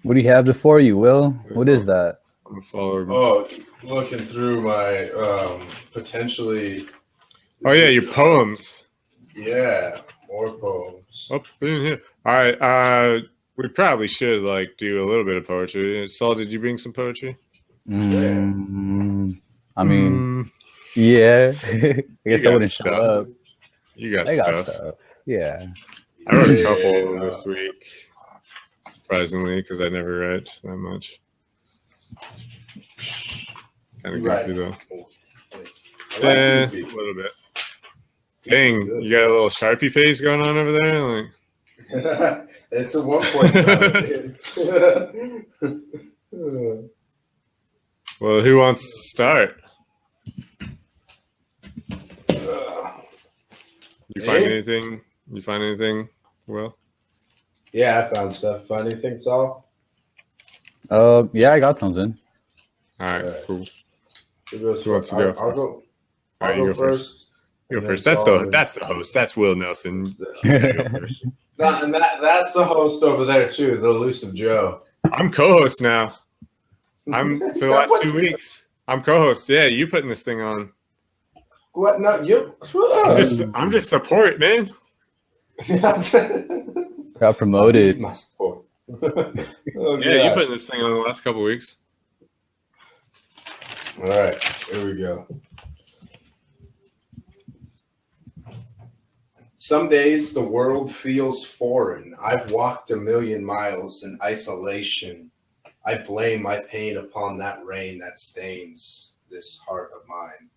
What do you have before you, Will? What is that? I'm a follower. Oh, looking through my potentially. Oh yeah, your poems. Yeah, more poems. Oh, in here. All right. We probably should like do a little bit of poetry. Saul, did you bring some poetry? I mean, yeah. I guess I wouldn't show stuff. up. You got I got stuff. Yeah. I wrote a couple this week, surprisingly, because I never write that much. Kind of goofy though. Yeah, a little bit. Dang, you got a little Sharpie face going on over there? Like, it's a 1 point. Well, who wants to start? You find anything? You find anything, Will? Yeah, I found stuff. Find anything, Saul? Yeah, I got something. All right, cool. Who wants to go? I'll go. All right, you go first. You go first. That's the host. That's Wil Nelsen. And that's the host over there too, the elusive Joe. I'm co-host now. I'm for the last 2 weeks. I'm co-host. Yeah, you putting this thing on. What? No, you. I'm just support, man. Got promoted. My support. Yeah, you putting this thing on the last couple weeks. All right, here we go. Some days the world feels foreign. I've walked 1,000,000 miles in isolation. I blame my pain upon that rain that stains this heart of mine.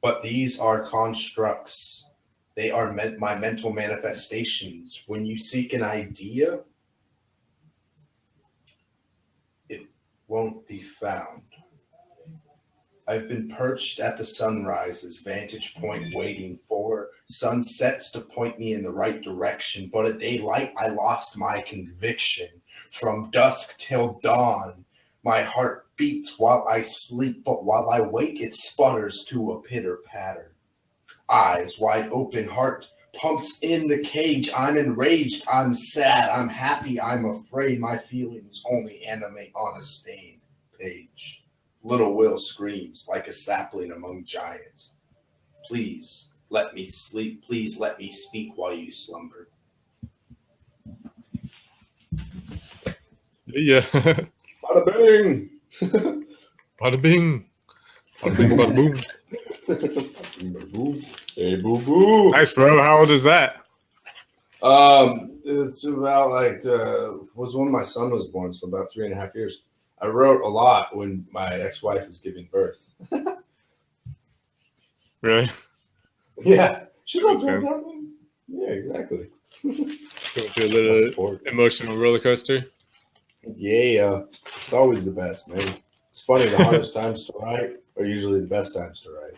But these are constructs. They are my mental manifestations. When you seek an idea, it won't be found. I've been perched at the sunrise's vantage point waiting for sunsets to point me in the right direction. But at daylight, I lost my conviction. From dusk till dawn, my heart beats while I sleep, but while I wake, it sputters to a pitter-patter. Eyes wide open, heart pumps in the cage. I'm enraged, I'm sad, I'm happy, I'm afraid. My feelings only animate on a stained page. Little Will screams like a sapling among giants. Please let me sleep. Please let me speak while you slumber. Yeah. Bada bing. Bada bing. Bada bing, bada boom. Hey, boo boo. Nice, bro. How old is that? It's about was when my son was born, so about 3.5 years. I wrote a lot when my ex-wife was giving birth. Really? Yeah. She makes loves sense. Yeah, exactly. Going through a little emotional roller coaster. Yeah. It's always the best, man. It's funny, the hardest times to write are usually the best times to write.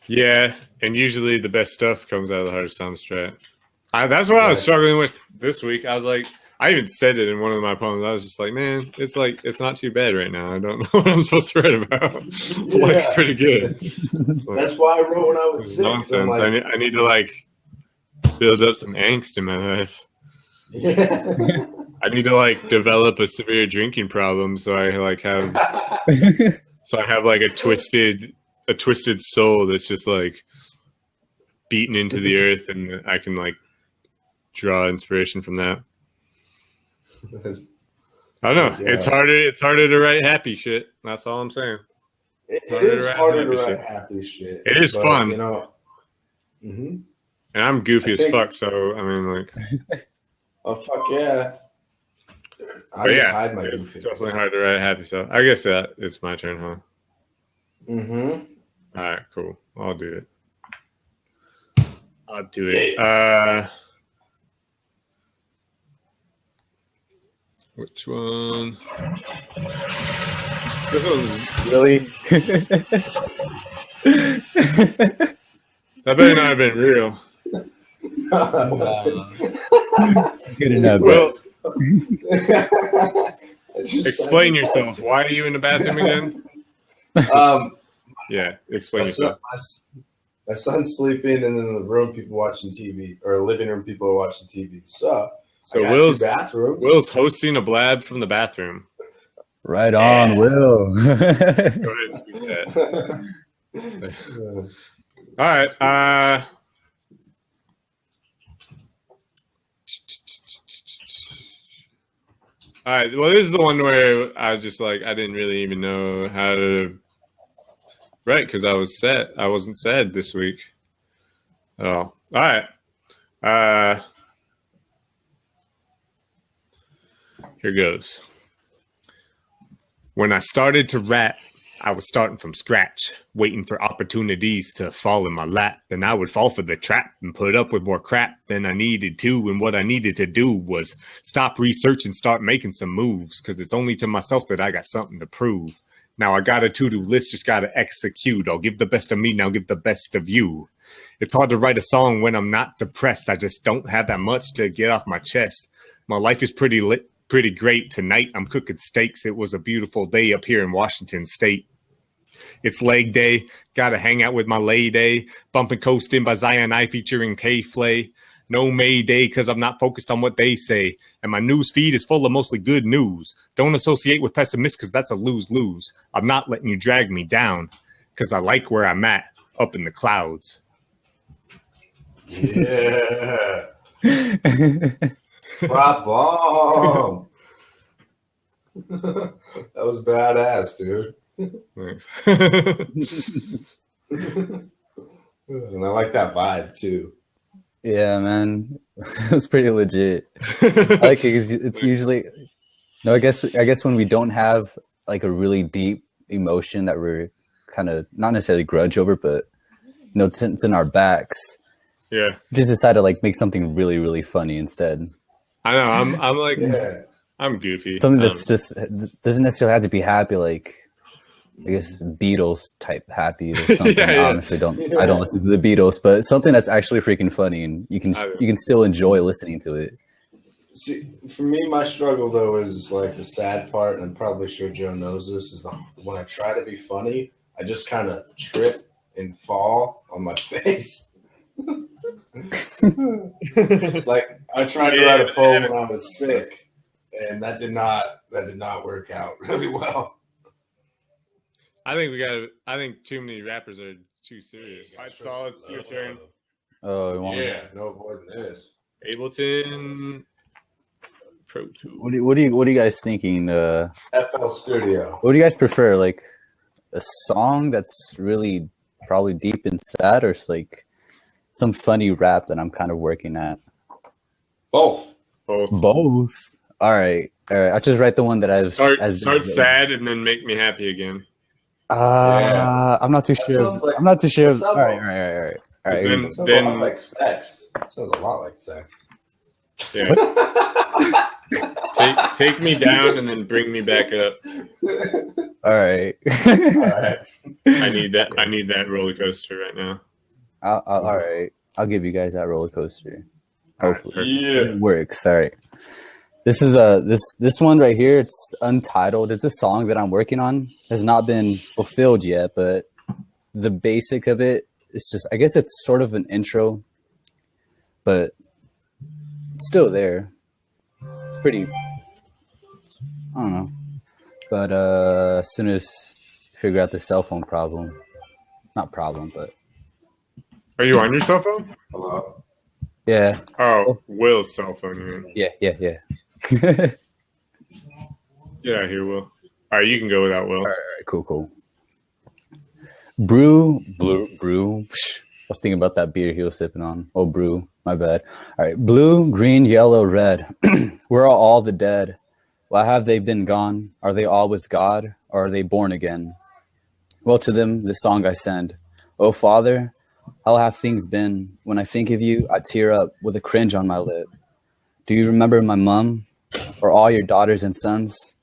Yeah, and usually the best stuff comes out of the hardest times to write. That's what I was struggling with this week. I was like, I even said it in one of my poems. I was just like, man, it's not too bad right now. I don't know what I'm supposed to write about. Life's pretty good. That's why I wrote when I was sick. Nonsense. Like, I need to like build up some angst in my life. Yeah. I need to like develop a severe drinking problem, so I like have like a twisted soul that's just like beaten into the earth, and I can like draw inspiration from that. I don't know. Yeah. It's harder to write happy shit. That's all I'm saying. It is harder to write happy shit. It is fun. You know. And I'm goofy as fuck, so I mean, like. Oh fuck yeah! Hide my it's definitely hard to write happy. So I guess it's my turn, huh? Mm-hmm. All right, cool. I'll do it. Yeah. Which one? This one's really. That better not have been real. Good enough. Well, explain yourself. Why are you in the bathroom again? Yeah, explain yourself. My son's sleeping, and then in the room, people watching TV, or living room, people are watching TV. So So got Will's 2 bathrooms. Will's hosting a blab from the bathroom. Right on, Will. Go ahead and do that. All right. All right. Well, this is the one where I was just like, I didn't really even know how to write because I was sad. I wasn't sad this week at all. All right. Here goes. When I started to rap, I was starting from scratch, waiting for opportunities to fall in my lap. Then I would fall for the trap and put up with more crap than I needed to. And what I needed to do was stop researching, start making some moves, because it's only to myself that I got something to prove. Now I got a to-do list, just got to execute. I'll give the best of me, now give the best of you. It's hard to write a song when I'm not depressed. I just don't have that much to get off my chest. My life is pretty lit. Pretty great. Tonight I'm cooking steaks. It was a beautiful day up here in Washington State. It's leg day. Gotta hang out with my lady. Bumping Coasting by Zion I featuring K-Flay. No Mayday because I'm not focused on what they say. And my news feed is full of mostly good news. Don't associate with pessimists because that's a lose-lose. I'm not letting you drag me down because I like where I'm at up in the clouds. Yeah. Drop bomb. That was badass, dude. Thanks. And I like that vibe too. Yeah, man. It was pretty legit. I like it because it's usually no, I guess when we don't have like a really deep emotion that we're kind of not necessarily grudge over, but you know, it's in our backs. Yeah. Just decide to like make something really, really funny instead. I know. I'm like, Yeah. I'm goofy. Something that's just doesn't necessarily have to be happy, like I guess Beatles type happy or something. Yeah, yeah. Honestly, I don't listen to the Beatles, but something that's actually freaking funny and you can still enjoy listening to it. See, for me, my struggle though is like the sad part, and I'm probably sure Joe knows this, is when I try to be funny, I just kind of trip and fall on my face. It's like I tried to write a poem when I was sick, and that did not work out really well. I think too many rappers are too serious. All right, Solid, it's your turn. Oh, Yeah, no more than this. Ableton Pro Tool. What are you guys thinking? FL Studio. What do you guys prefer? Like a song that's really probably deep and sad, or it's like some funny rap that I'm kind of working at? Both. Both. All right. I'll just write the one that has start sad and then make me happy again. I'm not too sure. Like, I'm not too sure. All right. Then sounds a lot like sex. Sounds a lot like sex. Yeah. take me down and then bring me back up. All right. All right. I need that roller coaster right now. All right. I'll give you guys that roller coaster. Hopefully, Yeah. it works. All right. This is this one right here. It's untitled. It's a song that I'm working on. Has not been fulfilled yet, but the basic of it is just. I guess it's sort of an intro, but it's still there. It's pretty. I don't know, but as soon as you figure out the cell phone problem, not problem, but Are you on your cell phone? Hello. yeah. Oh, Will's cell phone. You mean? Yeah. Get out of here, Will. All right, you can go without Will. All right, cool. Brew. I was thinking about that beer he was sipping on. Oh, brew. My bad. All right. Blue, green, yellow, red. Where are all the dead? Why have they been gone? Are they all with God? Or are they born again? Well, to them, this song I send. Oh, Father, how have things been? When I think of you, I tear up with a cringe on my lip. Do you remember my mom? Or all your daughters and sons?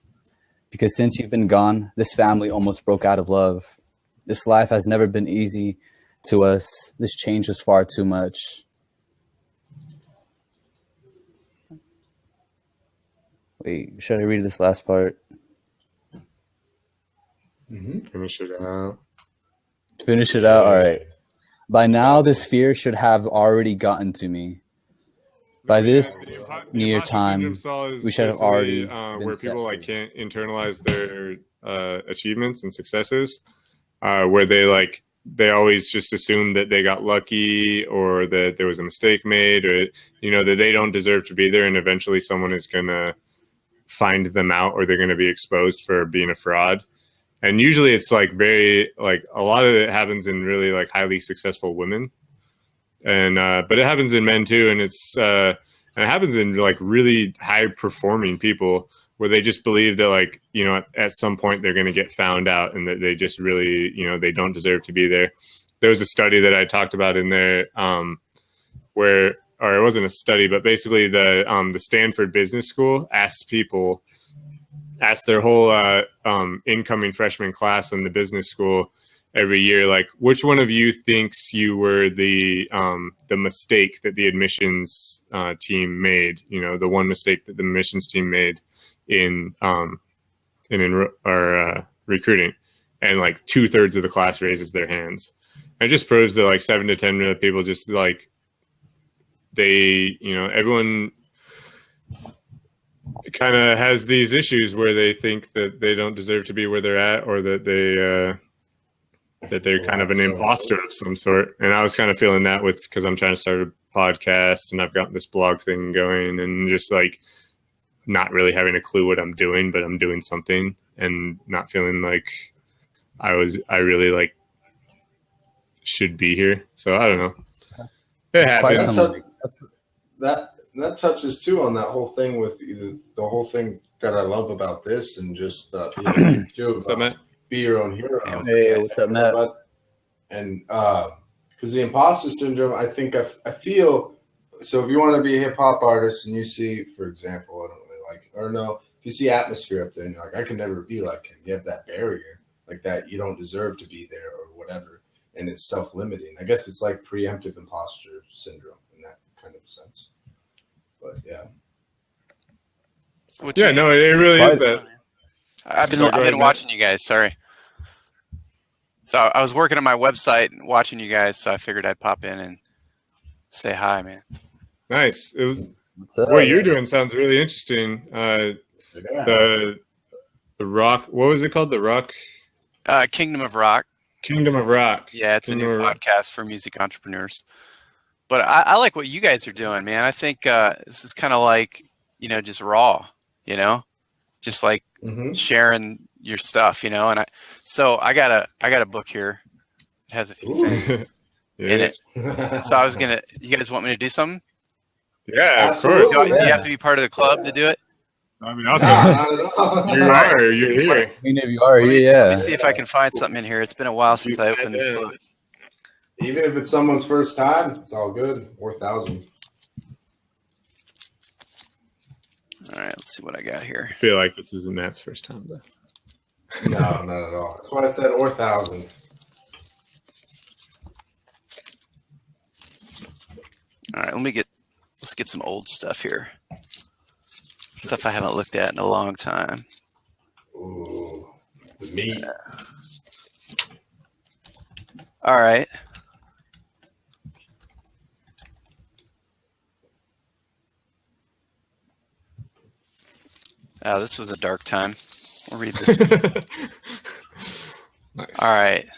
Because since you've been gone, this family almost broke out of love. This life has never been easy to us. This change is far too much. Wait, should I read this last part? Finish it out. Finish it out. All right. By now, this fear should have already gotten to me. By this The near imposter syndrome time, Saul is we should have basically, already been where set people like free. can't internalize their achievements and successes, where they always just assume that they got lucky or that there was a mistake made, or that they don't deserve to be there, and eventually someone is gonna find them out, or they're gonna be exposed for being a fraud. And usually it's like very like a lot of it happens in really like highly successful women, and but it happens in men too, and it happens in like really high performing people where they just believe that like at some point they're going to get found out, and that they just really they don't deserve to be there. There was a study that I talked about in there, where, or it wasn't a study, but basically the Stanford Business School asked their whole incoming freshman class in the business school every year, like, which one of you thinks you were the mistake that the admissions team made? The one mistake that the admissions team made in recruiting, and like 2/3 of the class raises their hands. And it just proves that like 7 to 10 minute people just like everyone kind of has these issues where they think that they don't deserve to be where they're at, or that they're kind of an imposter of some sort. And I was kind of feeling that because I'm trying to start a podcast and I've got this blog thing going, and just like not really having a clue what I'm doing, but I'm doing something, and not feeling like I really like should be here. So I don't know. It happens. That touches too on that whole thing with the whole thing that I love about this, and just be your own hero. Hey, what's up, Matt? And because the imposter syndrome, I think I feel so. If you want to be a hip hop artist and you see, for example, I don't really like, or no, if you see Atmosphere up there and you're like, I can never be like him. You have that barrier, like that you don't deserve to be there or whatever, and it's self-limiting. I guess it's like preemptive imposter syndrome in that kind of sense. But yeah. No, it really is that. I've been watching you guys. Sorry. So I was working on my website and watching you guys, so I figured I'd pop in and say hi, man. Nice. What you're doing sounds really interesting. The Rock. What was it called? The Rock. Kingdom of Rock. Kingdom of Rock. Yeah, it's a new podcast for music entrepreneurs. But I like what you guys are doing, man. I think this is kind of like, just raw, just like sharing your stuff, and I got a book here. It has a few things in it. So you guys want me to do something? Yeah, of course. Do you have to be part of the club to do it? I mean, also, you're here. I mean, if you are, yeah. Let me see if I can find something in here. It's been a while since I opened this book. Even if it's someone's first time, it's all good. 4,000. All right, let's see what I got here. I feel like this isn't Matt's first time, though. No, not at all. That's why I said 4,000. All right, let's get some old stuff here. Stuff I haven't looked at in a long time. Ooh, the meat. All right. Oh, this was a dark time. We'll read this. Nice. All right.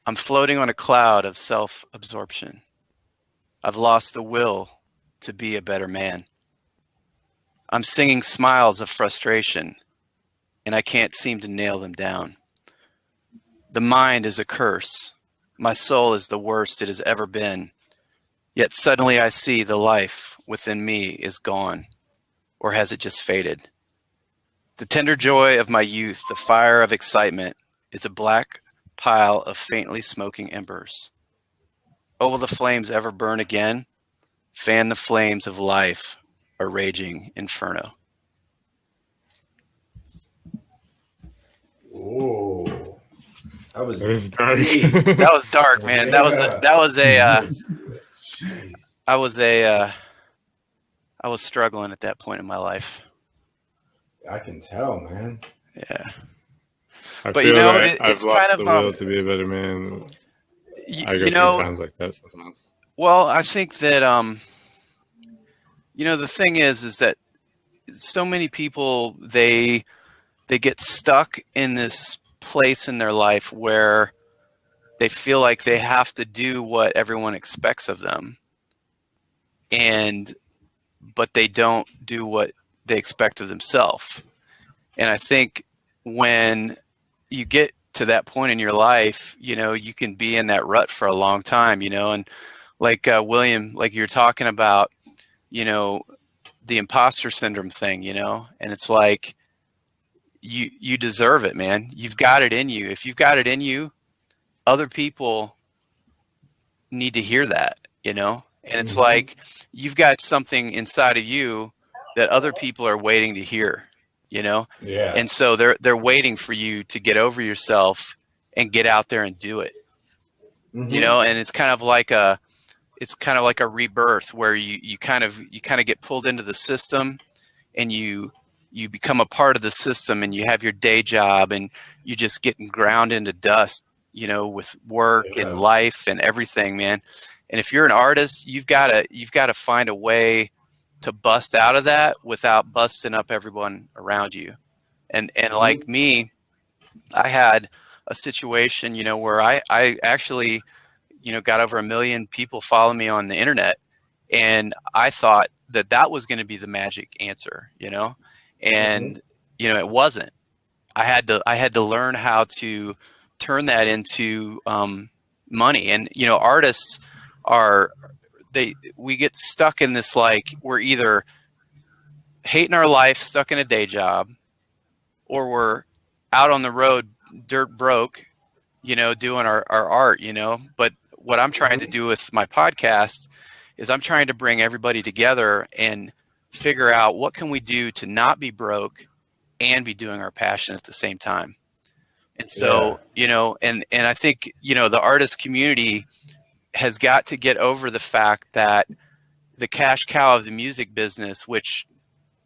I'm floating on a cloud of self-absorption. I've lost the will to be a better man. I'm singing smiles of frustration, and I can't seem to nail them down. The mind is a curse. My soul is the worst it has ever been. Yet suddenly I see the life within me is gone, or has it just faded? The tender joy of my youth, the fire of excitement, is a black pile of faintly smoking embers. Oh, will the flames ever burn again? Fan the flames of life, a raging inferno. Whoa. That was dark. That was dark, man. I was struggling at that point in my life. I can tell, man. Yeah. I But feel it's I've lost kind of the will to be a better man. I go through times like that sometimes. Well, I think that the thing is that so many people they get stuck in this place in their life where they feel like they have to do what everyone expects of them, but they don't do what they expect of themselves. And I think when you get to that point in your life, you can be in that rut for a long time, and like William, like you're talking about, the imposter syndrome thing, and it's like, you deserve it, man. You've got it in you. If you've got it in you, other people need to hear that, and it's like, you've got something inside of you that other people are waiting to hear, Yeah. and so they're waiting for you to get over yourself and get out there and do it, and it's kind of like a rebirth where you kind of get pulled into the system, and you become a part of the system, and you have your day job, and you just getting ground into dust, with work and life and everything, man. And if you're an artist, you've got to find a way to bust out of that without busting up everyone around you. And like me, I had a situation, where I actually, got over 1 million people follow me on the internet, and I thought that was going to be the magic answer, and it wasn't. I had to learn how to turn that into money. And artists we get stuck in this, like, we're either hating our life, stuck in a day job, or we're out on the road dirt broke, doing our art, But what I'm trying to do with my podcast is I'm trying to bring everybody together and figure out what can we do to not be broke and be doing our passion at the same time. And so, and I think, the artist community has got to get over the fact that the cash cow of the music business, which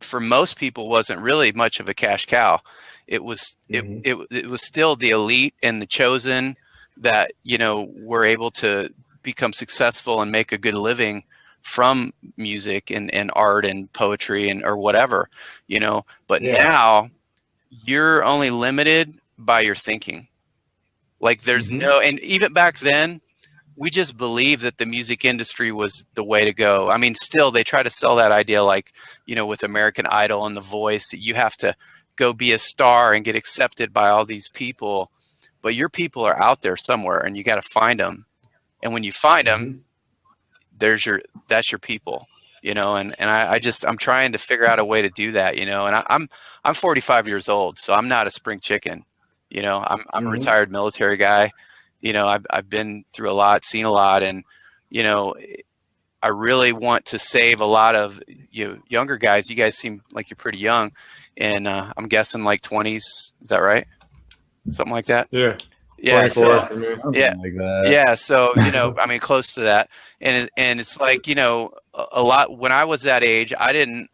for most people wasn't really much of a cash cow. It was, it was still the elite and the chosen that, were able to become successful and make a good living from music and art and poetry or whatever, but now you're only limited by your thinking. Like there's and even back then, we just believed that the music industry was the way to go. I mean, still they try to sell that idea, like, with American Idol and The Voice, that you have to go be a star and get accepted by all these people, but your people are out there somewhere, and you got to find them. And when you find them, that's your people, and I'm trying to figure out a way to do that, and I'm 45 years old, so I'm not a spring chicken. I'm a retired military guy. I've been through a lot, seen a lot, and I really want to save a lot of younger guys. You guys seem like you're pretty young, and I'm guessing like 20s. Is that right? Something like that. Yeah. Yeah. 24 for me. Yeah. Like that. Yeah. So, I mean, close to that. And it's like, a lot, when I was that age, I didn't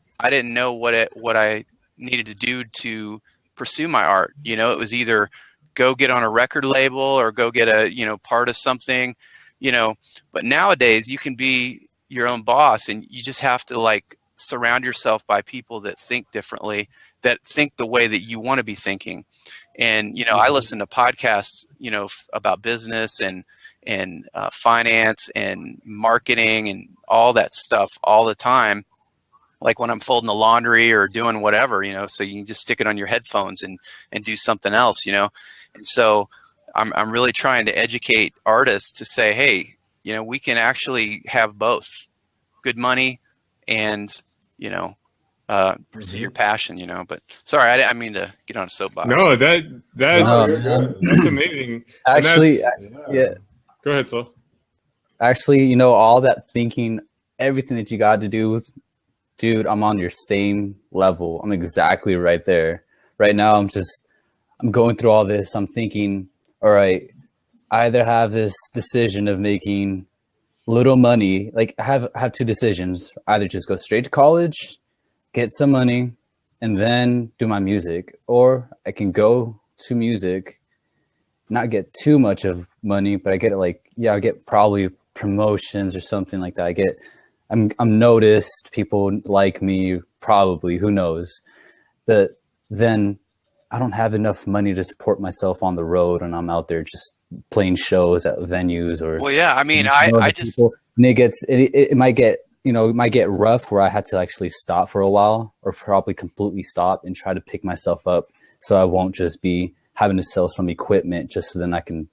know what I needed to do to pursue my art. It was either go get on a record label or go get a, part of something, but nowadays you can be your own boss, and you just have to, like, surround yourself by people that think differently, that think the way that you want to be thinking. And, I listen to podcasts, about business and finance and marketing and all that stuff all the time. Like when I'm folding the laundry or doing whatever, so you can just stick it on your headphones and do something else, And so I'm really trying to educate artists to say, hey, we can actually have both good money and, pursue your passion, but sorry, I didn't mean to get on a soapbox. No, that's amazing. Actually, yeah. Go ahead, Sol. Actually, all that thinking, everything that you got to do, dude, I'm on your same level. I'm exactly right there. Right now, I'm going through all this. I'm thinking, all right, I either have this decision of making little money. Like I have two decisions: either just go straight to college, get some money, and then do my music, or I can go to music, not get too much of money, but I get I get probably promotions or something like that. I'm noticed, people like me, probably, who knows. But then I don't have enough money to support myself on the road, and I'm out there just playing shows at venues or. Well, yeah, I mean, And it might get, it might get rough where I had to actually stop for a while, or probably completely stop and try to pick myself up, so I won't just be having to sell some equipment just so then I can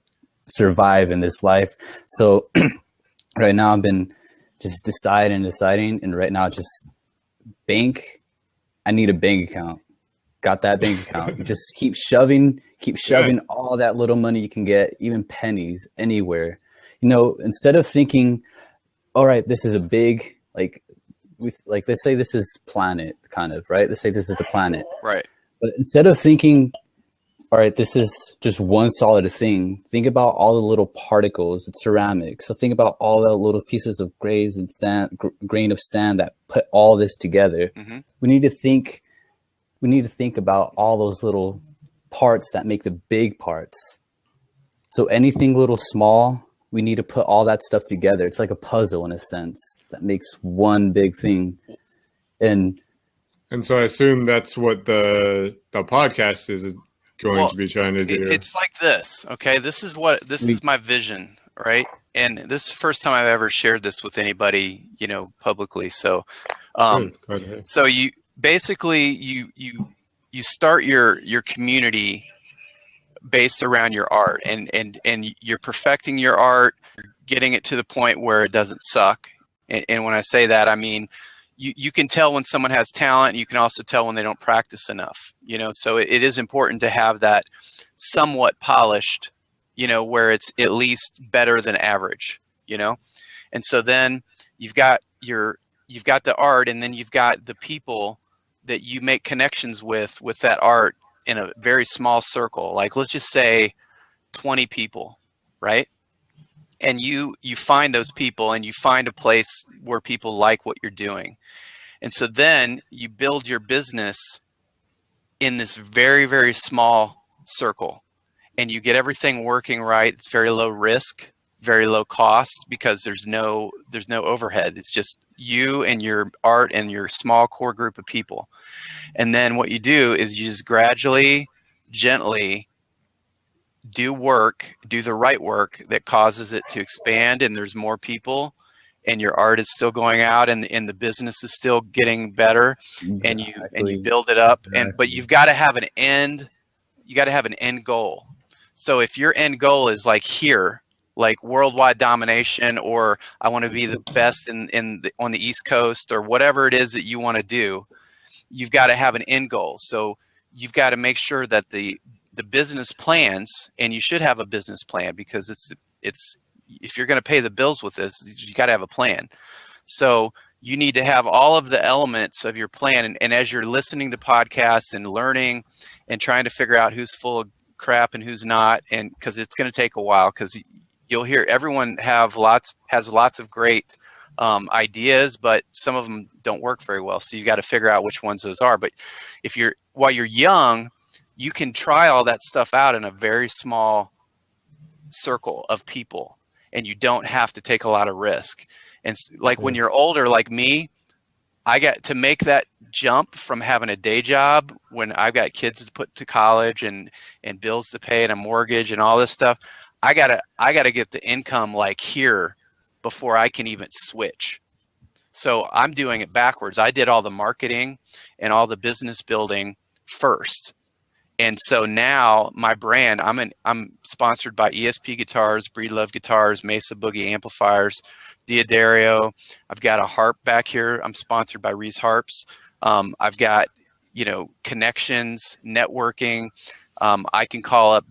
survive in this life. So right now I've been just deciding, and right now just bank. I need a bank account. Got that bank account. Just keep shoving all that little money you can get, even pennies, anywhere. Instead of thinking, all right, this is a big, let's say this is planet, kind of, right? Let's say this is the planet. Right. But instead of thinking, all right, this is just one solid thing, think about all the little particles of ceramics. So think about all the little pieces of grain of sand that put all this together. Mm-hmm. We need to think about all those little parts that make the big parts. So anything little small, we need to put all that stuff together. It's like a puzzle in a sense that makes one big thing. And so I assume that's what the podcast is going to be trying to do. It's like this, okay? This is my vision, right? And this is the first time I've ever shared this with anybody, publicly. So, so you basically you start your community based around your art, and you're perfecting your art, you're getting it to the point where it doesn't suck. And when I say that, I mean, you can tell when someone has talent. You can also tell when they don't practice enough, so it is important to have that somewhat polished, where it's at least better than average, and so then you've got the art, and then you've got the people that you make connections with that art in a very small circle. Like, let's just say 20 people, right? And you find those people, and you find a place where people like what you're doing. And so then you build your business in this very, very small circle, and you get everything working right. It's very low risk, very low cost, because there's no overhead. It's just you and your art and your small core group of people. And then what you do is you just gradually, gently do the right work that causes it to expand, and there's more people, and your art is still going out, and the business is still getting better, and you build it up. But you've got to have an end. You got to have an end goal. So if your end goal is like here, like worldwide domination, or I want to be the best on the East Coast, or whatever it is that you want to do, you've got to have an end goal. So you've got to make sure that the business plans, and you should have a business plan, because it's if you're going to pay the bills with this, you got to have a plan. So you need to have all of the elements of your plan. And as you're listening to podcasts and learning and trying to figure out who's full of crap and who's not, and because it's going to take a while, because you'll hear everyone has lots of great ideas, but some of them don't work very well. So you got to figure out which ones those are. But while you're young, you can try all that stuff out in a very small circle of people, and you don't have to take a lot of risk. And like when you're older, like me, I got to make that jump from having a day job when I've got kids to put to college and bills to pay and a mortgage and all this stuff. I gotta get the income like here before I can even switch. So I'm doing it backwards. I did all the marketing and all the business building first. And so now my brand, I'm sponsored by ESP Guitars, Breedlove Guitars, Mesa Boogie Amplifiers, Diodario. I've got a harp back here. I'm sponsored by Reese Harps. I've got, connections, networking. I can call up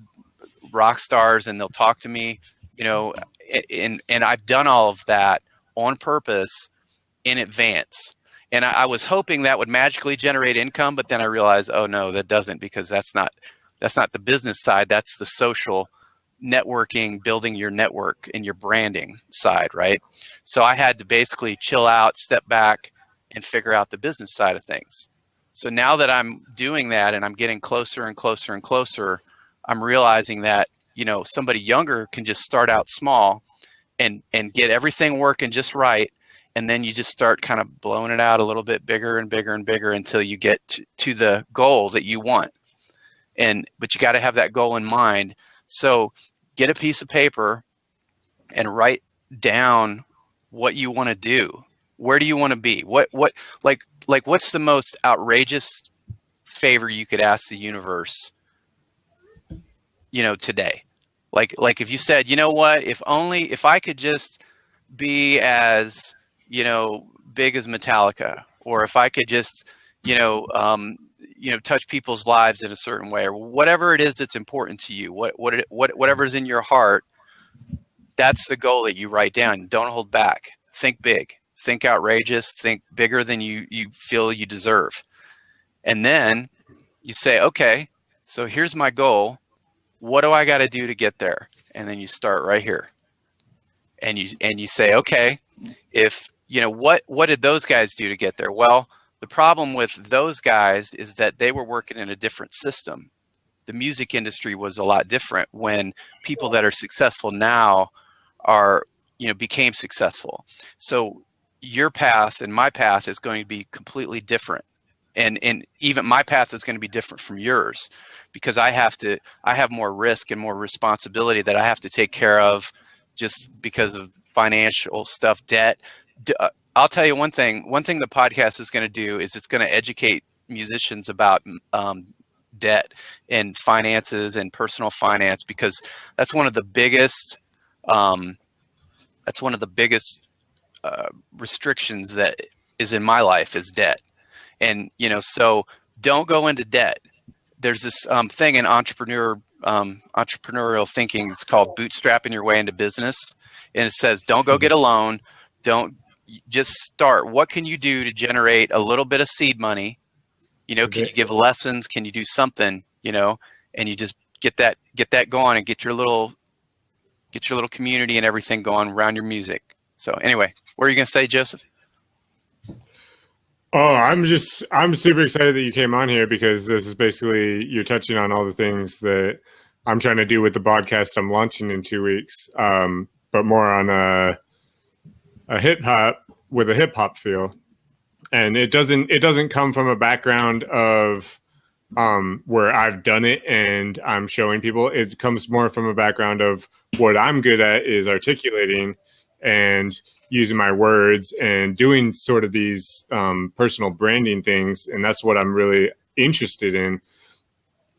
rock stars and they'll talk to me, and I've done all of that on purpose in advance. And I was hoping that would magically generate income, but then I realized, oh no, that doesn't, because that's not the business side. That's the social networking, building your network and your branding side, right? So I had to basically chill out, step back, and figure out the business side of things. So now that I'm doing that and I'm getting closer and closer and closer, I'm realizing that, somebody younger can just start out small and get everything working just right. And then you just start kind of blowing it out a little bit bigger and bigger and bigger until you get to the goal that you want. But you got to have that goal in mind. So get a piece of paper and write down what you want to do. Where do you want to be? Like what's the most outrageous favor you could ask the universe, today? Like if you said, you know what, if I could just be as, big as Metallica, or if I could just, touch people's lives in a certain way, or whatever it is that's important to you, whatever's in your heart, that's the goal that you write down. Don't hold back. Think big, think outrageous, think bigger than you feel you deserve. And then you say, okay, so here's my goal. What do I got to do to get there? And then you start right here. And you say, okay, what did those guys do to get there? Well, the problem with those guys is that they were working in a different system. The music industry was a lot different when people that are successful now became successful. So your path and my path is going to be completely different. And even my path is going to be different from yours, because I have more risk and more responsibility that I have to take care of just because of financial stuff, debt. I'll tell you one thing the podcast is going to do is it's going to educate musicians about debt and finances and personal finance, because that's one of the biggest restrictions that is in my life is debt. And, so don't go into debt. There's this thing in entrepreneurial thinking. It's called bootstrapping your way into business. And it says, don't go get a loan. Don't just start. What can you do to generate a little bit of seed money? Can you give lessons? Can you do something, and you just get that going and get your little community and everything going around your music. So anyway, what are you going to say, Joseph? Oh, I'm super excited that you came on here, because this is basically, you're touching on all the things that I'm trying to do with the podcast I'm launching in 2 weeks, but more on a hip hop with a hip hop feel. And it doesn't come from a background of where I've done it and I'm showing people. It comes more from a background of what I'm good at is articulating and using my words and doing sort of these personal branding things. And that's what I'm really interested in.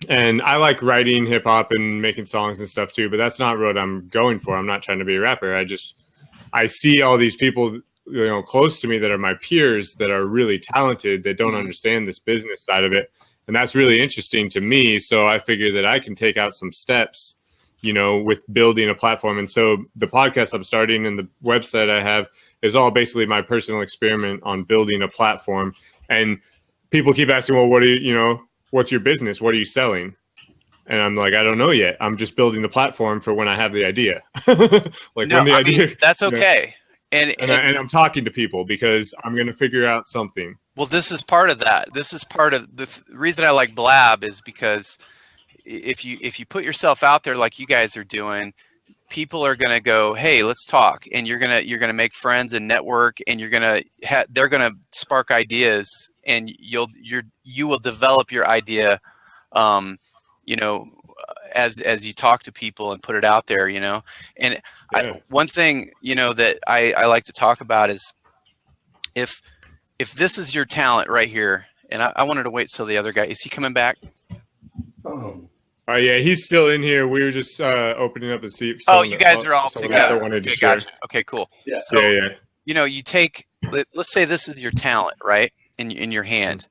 And I like writing hip hop and making songs and stuff too, but that's not what I'm going for. I'm not trying to be a rapper. I see all these people, close to me that are my peers that are really talented, that don't understand this business side of it. And that's really interesting to me. So I figure that I can take out some steps, with building a platform. And so the podcast I'm starting and the website I have is all basically my personal experiment on building a platform. And people keep asking, well, what's your business? What are you selling? And I'm like, I don't know yet. I'm just building the platform for when I have the idea. Idea, that's okay. And I'm talking to people because I'm going to figure out something. Well, this is part of that. This is part of the reason I like Blab is because if you put yourself out there like you guys are doing, people are going to go, hey, let's talk. And you're going to make friends and network, and they're going to spark ideas, and you will develop your idea, as you talk to people and put it out there, And yeah. one thing, that I like to talk about is if this is your talent right here, and I wanted to wait till the other guy, is he coming back? Yeah, he's still in here. We were just opening up a seat. Oh, you guys are all together. Wanted to okay, share. gotcha. Okay, cool. Yeah. So, Yeah. you take, let's say this is your talent, right, in your hand,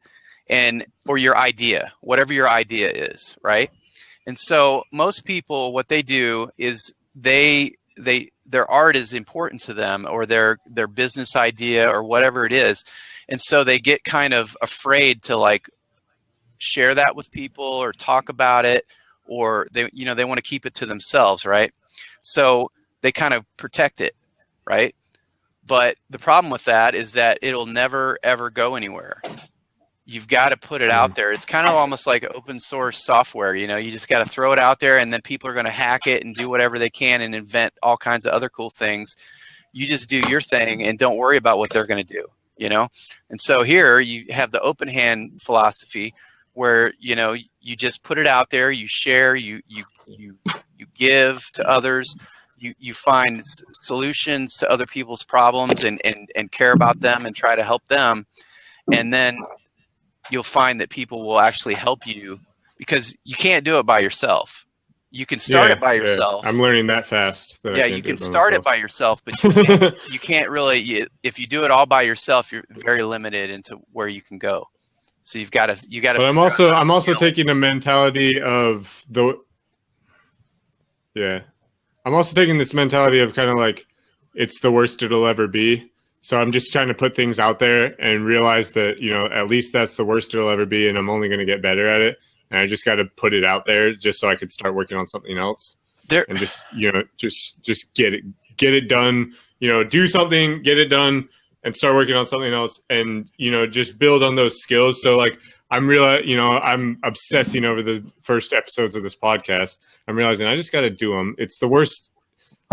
or your idea, whatever your idea is, right? And so most people, what they do is their art is important to them, or their business idea, or whatever it is, and so they get kind of afraid to share that with people or talk about it, or they want to keep it to themselves, right? So they kind of protect it, right? But the problem with that is that it'll never ever go anywhere. you've got to put it out there. It's kind of almost like open source software. You know, you just got to throw it out there, and then people are going to hack it and do whatever they can and invent all kinds of other cool things. You just do your thing and don't worry about what they're going to do, you know? And so here you have the open hand philosophy where, you know, you just put it out there, you share, you give to others, you find solutions to other people's problems and care about them and try to help them. And then you'll find that people will actually help you because you can't do it by yourself. You can start it by yourself. I'm learning that fast. That you can start it by yourself, but you can't really. If you do it all by yourself, you're very limited into where you can go. So you got to. But I'm also taking the mentality of the. Yeah, I'm also taking this mentality of kind of like, it's the worst it'll ever be. So I'm just trying to put things out there and realize that, you know, at least that's the worst it'll ever be, and I'm only going to get better at it. And I just got to put it out there just so I could start working on something else. And just, you know, just get it done, you know, do something, get it done, and start working on something else, and, you know, just build on those skills. So like, I'm obsessing over the first episodes of this podcast. I'm realizing I just got to do them. It's the worst.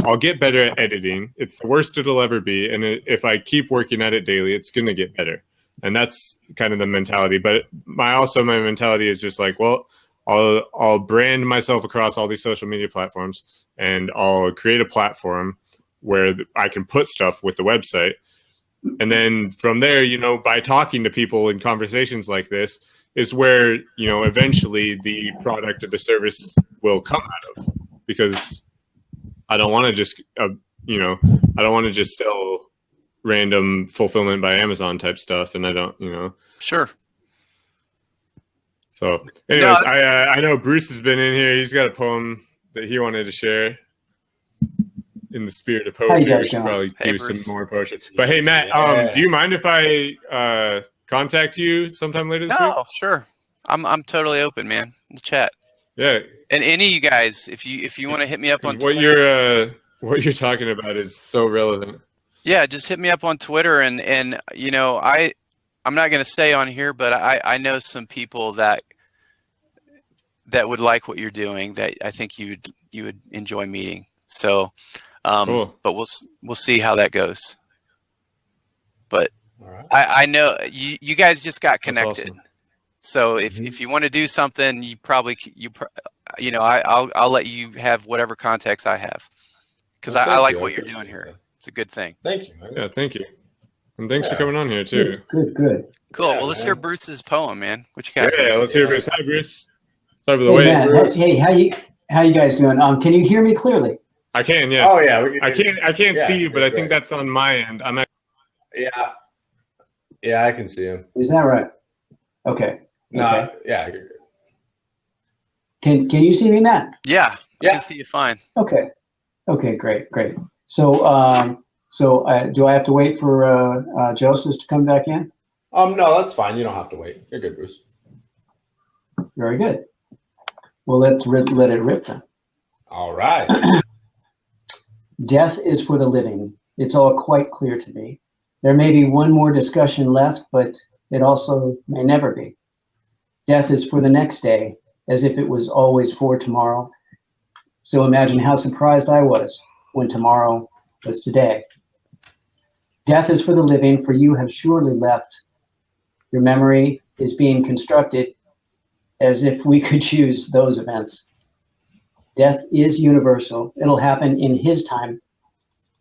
I'll get better at editing. It's the worst it'll ever be. And if I keep working at it daily, it's going to get better. And that's kind of the mentality. But my mentality is just like, well, I'll brand myself across all these social media platforms, and I'll create a platform where I can put stuff with the website. And then from there, you know, by talking to people in conversations like this is where, you know, eventually the product or the service will come out of, because I don't want to just, you know, I don't want to just sell random fulfillment by Amazon type stuff. And I don't, you know. Sure. So anyways, I know Bruce has been in here. He's got a poem that he wanted to share. In the spirit of poetry, we should probably do some more poetry. But hey, Matt, do you mind if I contact you sometime later this week? No, sure. I'm totally open, man. We'll chat. Yeah. And any of you guys, if you want to hit me up on Twitter, what you're talking about is so relevant. Yeah, just hit me up on Twitter, and you know, I'm not going to say on here, but I know some people that would like what you're doing, that I think you would enjoy meeting. So. Cool. But we'll see how that goes. But right. I know you guys just got connected. Awesome. So if you want to do something, you know, I'll let you have whatever context I have, because I like what you're doing here. It's a good thing. Thank you, man. Yeah, thank you, and thanks for coming on here too. Good. Cool. Yeah, well, let's man. hear Bruce's poem, man. What you got? Yeah, Bruce? let's hear Bruce. Hi, Bruce. Sorry for the Hey, wait, Matt, Bruce. hey, how you guys doing? Can you hear me clearly? I can, yeah. Oh yeah, I can't Yeah, see you, but I think great. that's on my end. Yeah, I can see him. Is that right? Okay. No, Okay. yeah, you're good. Can you see me, Matt? Yeah. I Yeah. can see you fine. Okay. Okay. Great. So do I have to wait for Joseph to come back in? No, that's fine. You don't have to wait. You're good, Bruce. Very good. Well, let's let it rip then. All right. Death is for the living. It's all quite clear to me. There may be one more discussion left, but it also may never be. Death is for the next day, as if it was always for tomorrow. So imagine how surprised I was when tomorrow was today. Death is for the living, for you have surely left. Your memory is being constructed as if we could choose those events. Death is universal. It'll happen in his time.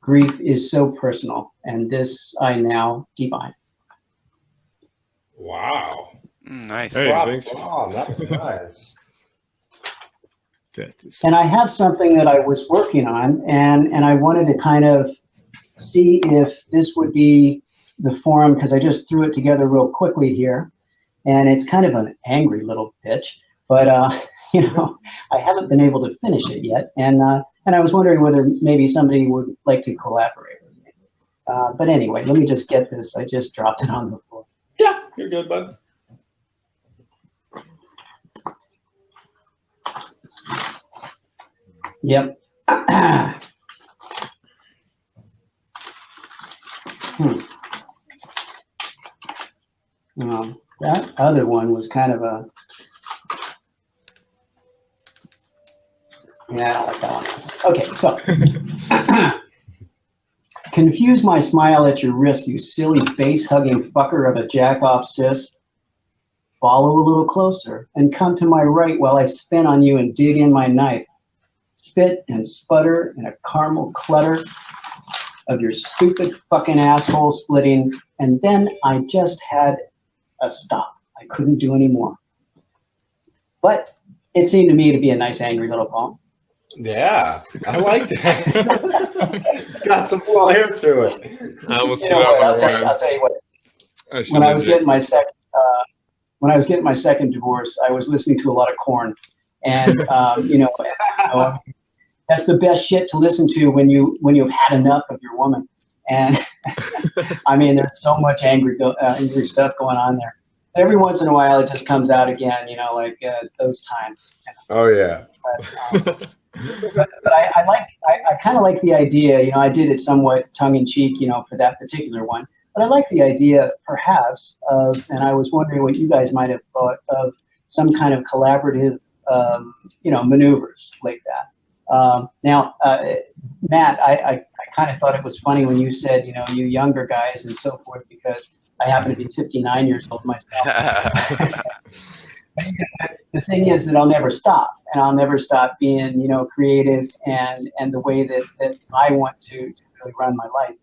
Grief is so personal, and this I now divine. Wow. Nice. Hey, Drop thanks. bomb. That was nice. Death is And I have something that I was working on, and I wanted to kind of see if this would be the forum, because I just threw it together real quickly here, and it's kind of an angry little pitch, but you know, I haven't been able to finish it yet, and I was wondering whether maybe somebody would like to collaborate with me. But anyway, let me just get this. I just dropped it on the floor. Yeah, you're good, bud. Yep. That other one was kind of a, yeah, I don't like that one. Okay, so. Confuse my smile at your risk, you silly face-hugging fucker of a jack-off sis. Follow a little closer and come to my right while I spin on you and dig in my knife. Spit and sputter in a caramel clutter of your stupid fucking asshole splitting, and then I just had a stop. I couldn't do any more. But it seemed to me to be a nice, angry little poem. Yeah, I like that. It's got some flair to it. I almost I'll tell you what. When I was getting my second divorce, I was listening to a lot of Korn, and that's the best shit to listen to when you've had enough of your woman. And I mean, there's so much angry stuff going on there. Every once in a while, it just comes out again, those times. Oh yeah. But I kind of like the idea. I did it somewhat tongue in cheek, for that particular one. But I like the idea, perhaps, of, and I was wondering what you guys might have thought of some kind of collaborative, maneuvers like that. Now, Matt, I kind of thought it was funny when you said, you younger guys and so forth, because I happen to be 59 years old myself. The thing is that I'll never stop, and I'll never stop being, creative and the way that I want to really run my life.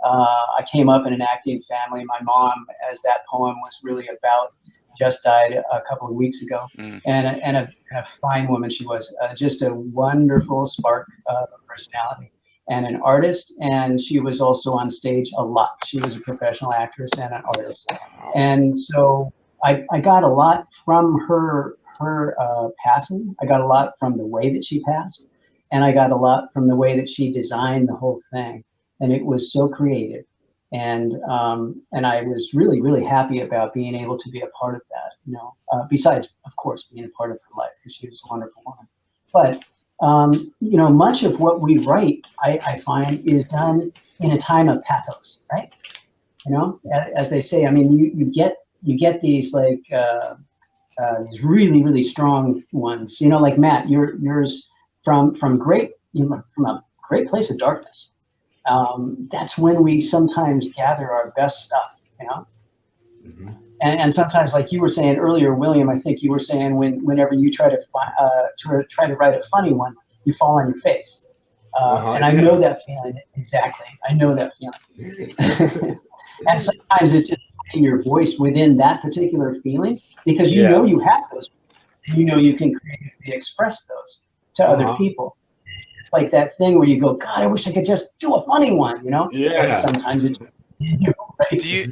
I came up in an acting family. My mom, as that poem was really about, just died a couple of weeks ago, and a fine woman she was, just a wonderful spark of personality, and an artist, and she was also on stage a lot. She was a professional actress and an artist, and so I got a lot from her passing. I got a lot from the way that she passed, and I got a lot from the way that she designed the whole thing. And it was so creative, and I was really, really happy about being able to be a part of that. Besides, of course, being a part of her life, because she was a wonderful woman. But much of what we write, I find, is done in a time of pathos, right? As they say. I mean, you get these these really, really strong ones. Like Matt, yours from a great place of darkness. That's when we sometimes gather our best stuff, Mm-hmm. and sometimes, like you were saying earlier, William, I think you were saying whenever you try to write a funny one, you fall on your face. And I know that feeling exactly. I know that feeling. And sometimes it's just in your voice within that particular feeling, because you know you have those, and you can creatively express those to other people. It's like that thing where you go, God, I wish I could just do a funny one, Yeah. And sometimes it just, right? Do you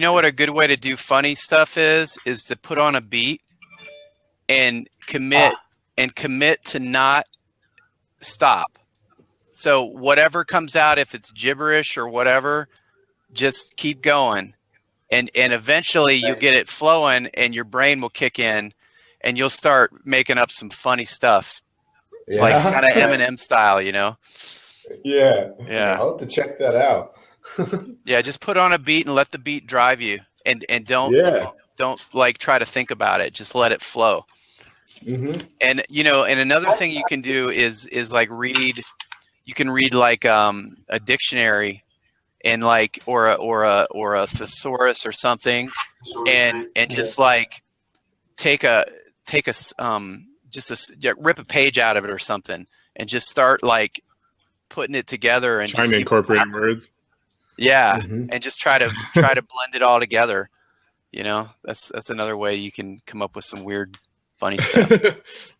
know what a good way to do funny stuff is to put on a beat and commit to not stop. So whatever comes out, if it's gibberish or whatever, just keep going. And eventually you get it flowing, and your brain will kick in, and you'll start making up some funny stuff, like kind of Eminem style, Yeah. Yeah. I'll have to check that out. Yeah, just put on a beat and let the beat drive you, and don't like try to think about it. Just let it flow. Mm-hmm. And and another thing you can do is like read. You can read like a dictionary, and like or a thesaurus or something, and just like rip a page out of it or something, and just start like putting it together and trying to incorporate words. Yeah, Mm-hmm. and just try to blend it all together. That's another way you can come up with some weird, funny stuff.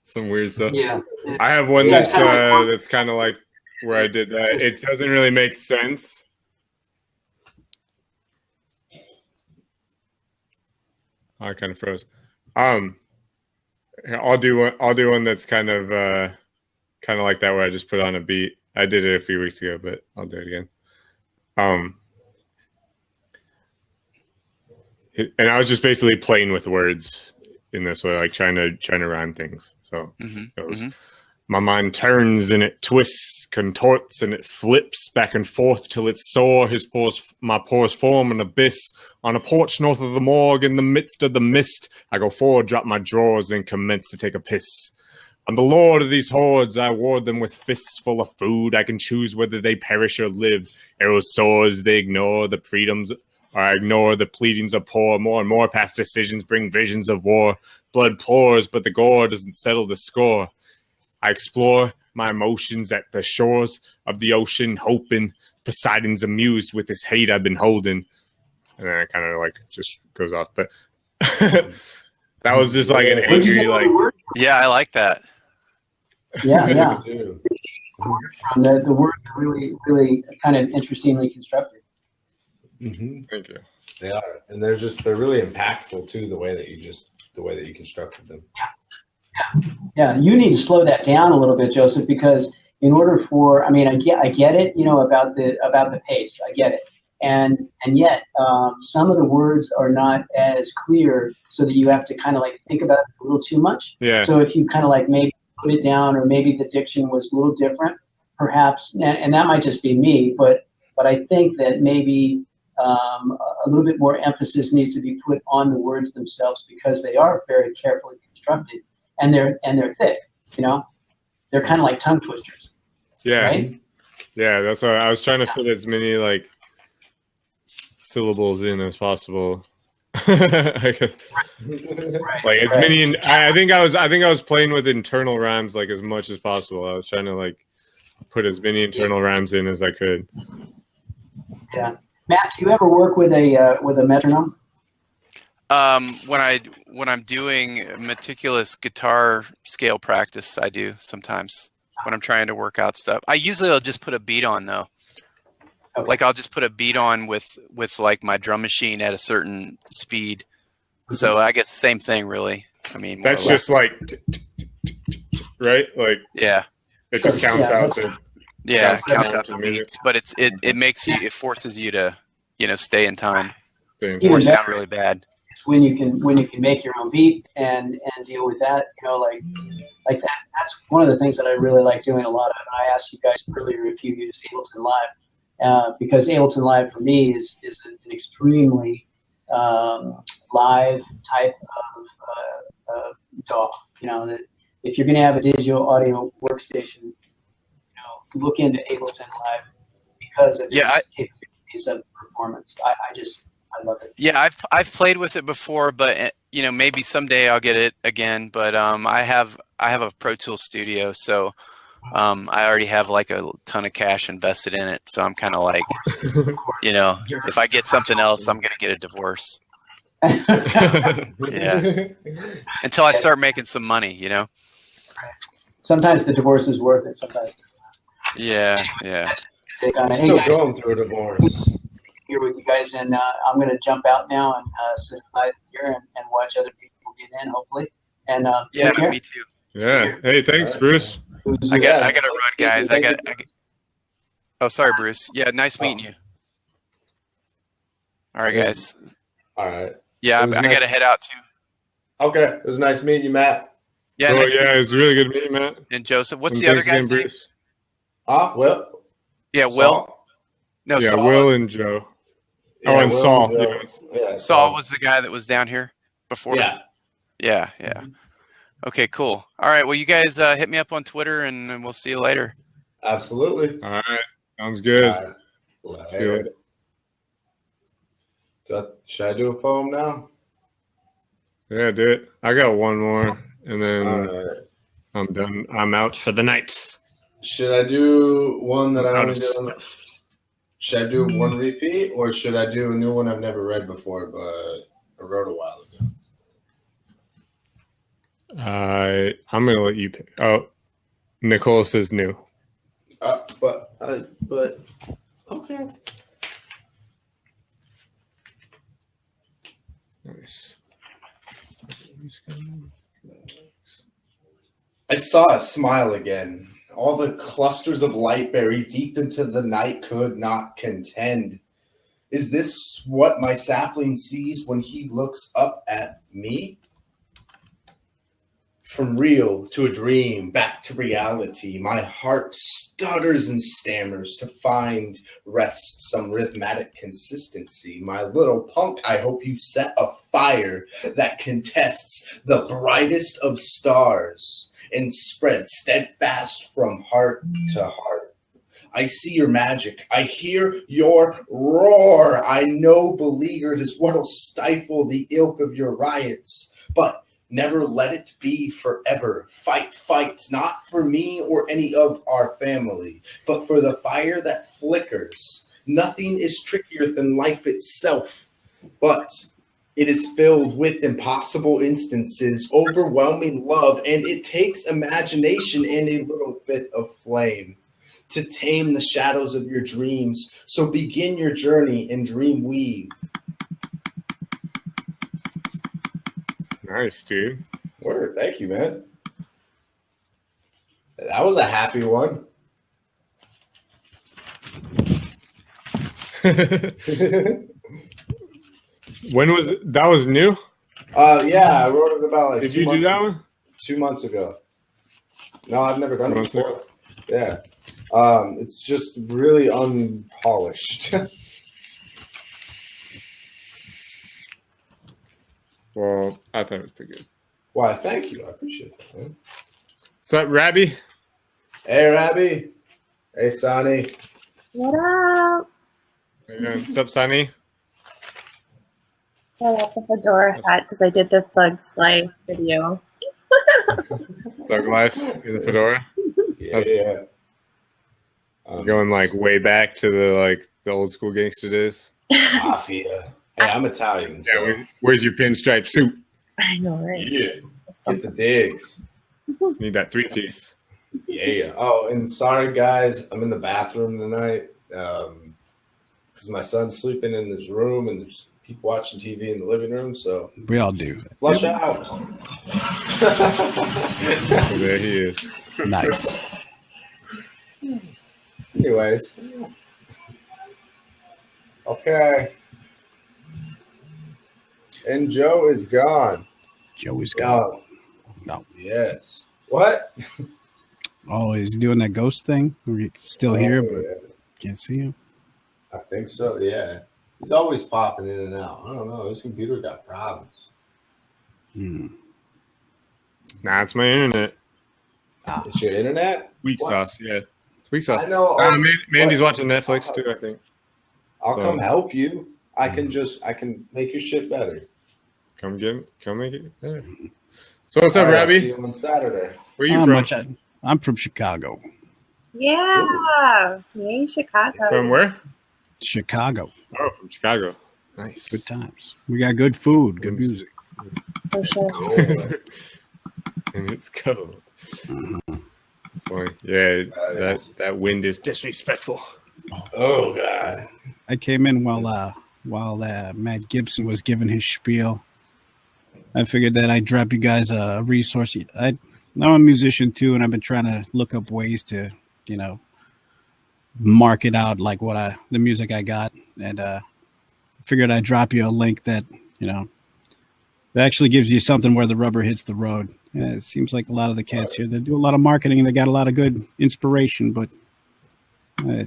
Some weird stuff. Yeah. I have one that's kind of like where I did that. It doesn't really make sense. I kind of froze. Here, I'll do one that's kind of like that, where I just put on a beat. I did it a few weeks ago, but I'll do it again. And I was just basically playing with words in this way, like trying to rhyme things. So it goes, My mind turns and it twists, contorts, and it flips back and forth till it saw my pores form an abyss. On a porch north of the morgue, in the midst of the mist, I go forward, drop my drawers, and commence to take a piss. I'm the lord of these hordes. I ward them with fists full of food. I can choose whether they perish or live. Arrows soars, they ignore the freedoms, or I ignore the pleadings of poor. More and more past decisions bring visions of war. Blood pours, but the gore doesn't settle the score. I explore my emotions at the shores of the ocean, hoping Poseidon's amused with this hate I've been holding. And then it kind of like just goes off. But that was just like an angry, like. Yeah, I like that. Yeah. The words are really, really kind of interestingly constructed. Mm-hmm. Thank you. They are, and they're really impactful too. The way that you constructed them. Yeah. You need to slow that down a little bit, Joseph, because in order for, I mean, I get it, about the pace. I get it, and yet some of the words are not as clear, so that you have to kind of like think about it a little too much. Yeah. So if you kind of like maybe put it down, or maybe the diction was a little different, perhaps, and that might just be me, but I think that maybe a little bit more emphasis needs to be put on the words themselves, because they are very carefully constructed. And they're thick, They're kind of like tongue twisters. Yeah. Right? Yeah, that's why I was trying to fit as many like syllables in as possible. I guess. Like as many. I think I was playing with internal rhymes like as much as possible. I was trying to like put as many internal rhymes in as I could. Yeah, Matt, do you ever work with a metronome? When I'm doing meticulous guitar scale practice, I do sometimes when I'm trying to work out stuff. I usually will just put a beat on though. Okay. Like I'll just put a beat on with like my drum machine at a certain speed. So I guess the same thing really. I mean, that's just like right? Like yeah. It just counts out the counts out the beats, but it forces you to, stay in time. Or sound really bad. When you can make your own beat and deal with that, like that. That's one of the things that I really like doing a lot of. And I asked you guys earlier if you use Ableton Live, because Ableton Live for me is an extremely live type of DAW. That if you're going to have a digital audio workstation, look into Ableton Live because of its capabilities of performance. I love it. Yeah, I've played with it before, but maybe someday I'll get it again. But I have a Pro Tools Studio, so I already have like a ton of cash invested in it. So I'm kind of like, if I get something else, I'm gonna get a divorce. Yeah, until I start making some money, Sometimes the divorce is worth it. Sometimes. Yeah. I'm still going through a divorce. Here with you guys, and I'm going to jump out now and sit here and watch other people get in, hopefully. And me too. Yeah. Hey, thanks, Bruce. I got to run, guys. Oh, sorry, Bruce. Yeah, nice meeting you. All right, guys. All right. Yeah, I got to head out too. Okay, it was nice meeting you, Matt. Yeah, it was really good meeting you, Matt. And Joseph. What's the other guy's name? Will. Yeah, Saul. Will. No, yeah, Saul. Will and Joe. Yeah, and Will Saul. And Joe. Yeah, Saul was the guy that was down here before. Yeah. Yeah. Okay, cool. All right. Well, you guys hit me up on Twitter, and we'll see you later. Absolutely. All right. Sounds good. Good. Should I do a poem now? Yeah, do it. I got one more, and then right. I'm done. I'm out for the night. Should I do one that I only did? Should I do one repeat, or should I do a new one I've never read before, but I wrote a while ago? I'm gonna let you pick. Oh, Nicole says new. But okay. Nice. I saw it smile again. All the clusters of light buried deep into the night could not contend. Is this what my sapling sees when he looks up at me? From real to a dream, back to reality, my heart stutters and stammers to find rest, some rhythmic consistency. My little punk, I hope you set a fire that contests the brightest of stars and spread steadfast from heart to heart. I see your magic. I hear your roar. I know beleaguered is what'll stifle the ilk of your riots, but never let it be forever. Fight, fight, not for me or any of our family, but for the fire that flickers. Nothing is trickier than life itself, but it is filled with impossible instances, overwhelming love, and it takes imagination and a little bit of flame to tame the shadows of your dreams. So begin your journey and dream weave. Nice, dude. Word, thank you, man. That was a happy one. When was it? That was new? Yeah, I wrote it about like. Did you do that one? 2 months ago. No, I've never done it Months before. ago? Yeah, it's just really unpolished. Well, I thought it was pretty good. Why? Thank you. I appreciate that, man. What's up, Rabbi? Hey, Rabbi. Hey, Sani. What up? How you doing? What's up, Sani? So I got the fedora hat because I did the Thug's Life video. Thug Life in the fedora. Yeah. Going like way back to the old school gangster days. Mafia. Hey, I'm Italian. So. Yeah, where's your pinstripe suit? I know, right? Yeah. Get the digs. Need that 3-piece. Yeah. Oh, and sorry, guys. I'm in the bathroom tonight because my son's sleeping in his room and there's people watching TV in the living room. So We all do. flush out. There he is. Nice. Anyways. Okay. And Joe is gone. Joey's gone. No. Yes. What? Oh, is he doing that ghost thing? We're still here, but Yeah. can't see him. I think so, yeah. He's always popping in and out. I don't know. His computer got problems. Hmm. Nah, it's my internet. It's your internet? Weak What? sauce, yeah. It's weak sauce. I know. Mandy's What? watching Netflix too, I think. I'll So- come help you. I can make your shit better. Come make it better. So what's up, All right, I'll Rabbi? see you on Saturday. Where you How from? much I'm from Chicago. Yeah. Yay, Chicago. From where? Chicago. Oh, from Chicago. Nice. Good times. We got good food, good music. For sure. And it's cold. Mhm. That's funny. Yeah, that wind is disrespectful. Oh, God. I came in while Matt Gibson was giving his spiel. I figured that I'd drop you guys a resource. I'm a musician too, and I've been trying to look up ways to, market out like the music I got, and figured I'd drop you a link that that actually gives you something where the rubber hits the road. It seems like a lot of the cats here, they do a lot of marketing and they got a lot of good inspiration, but they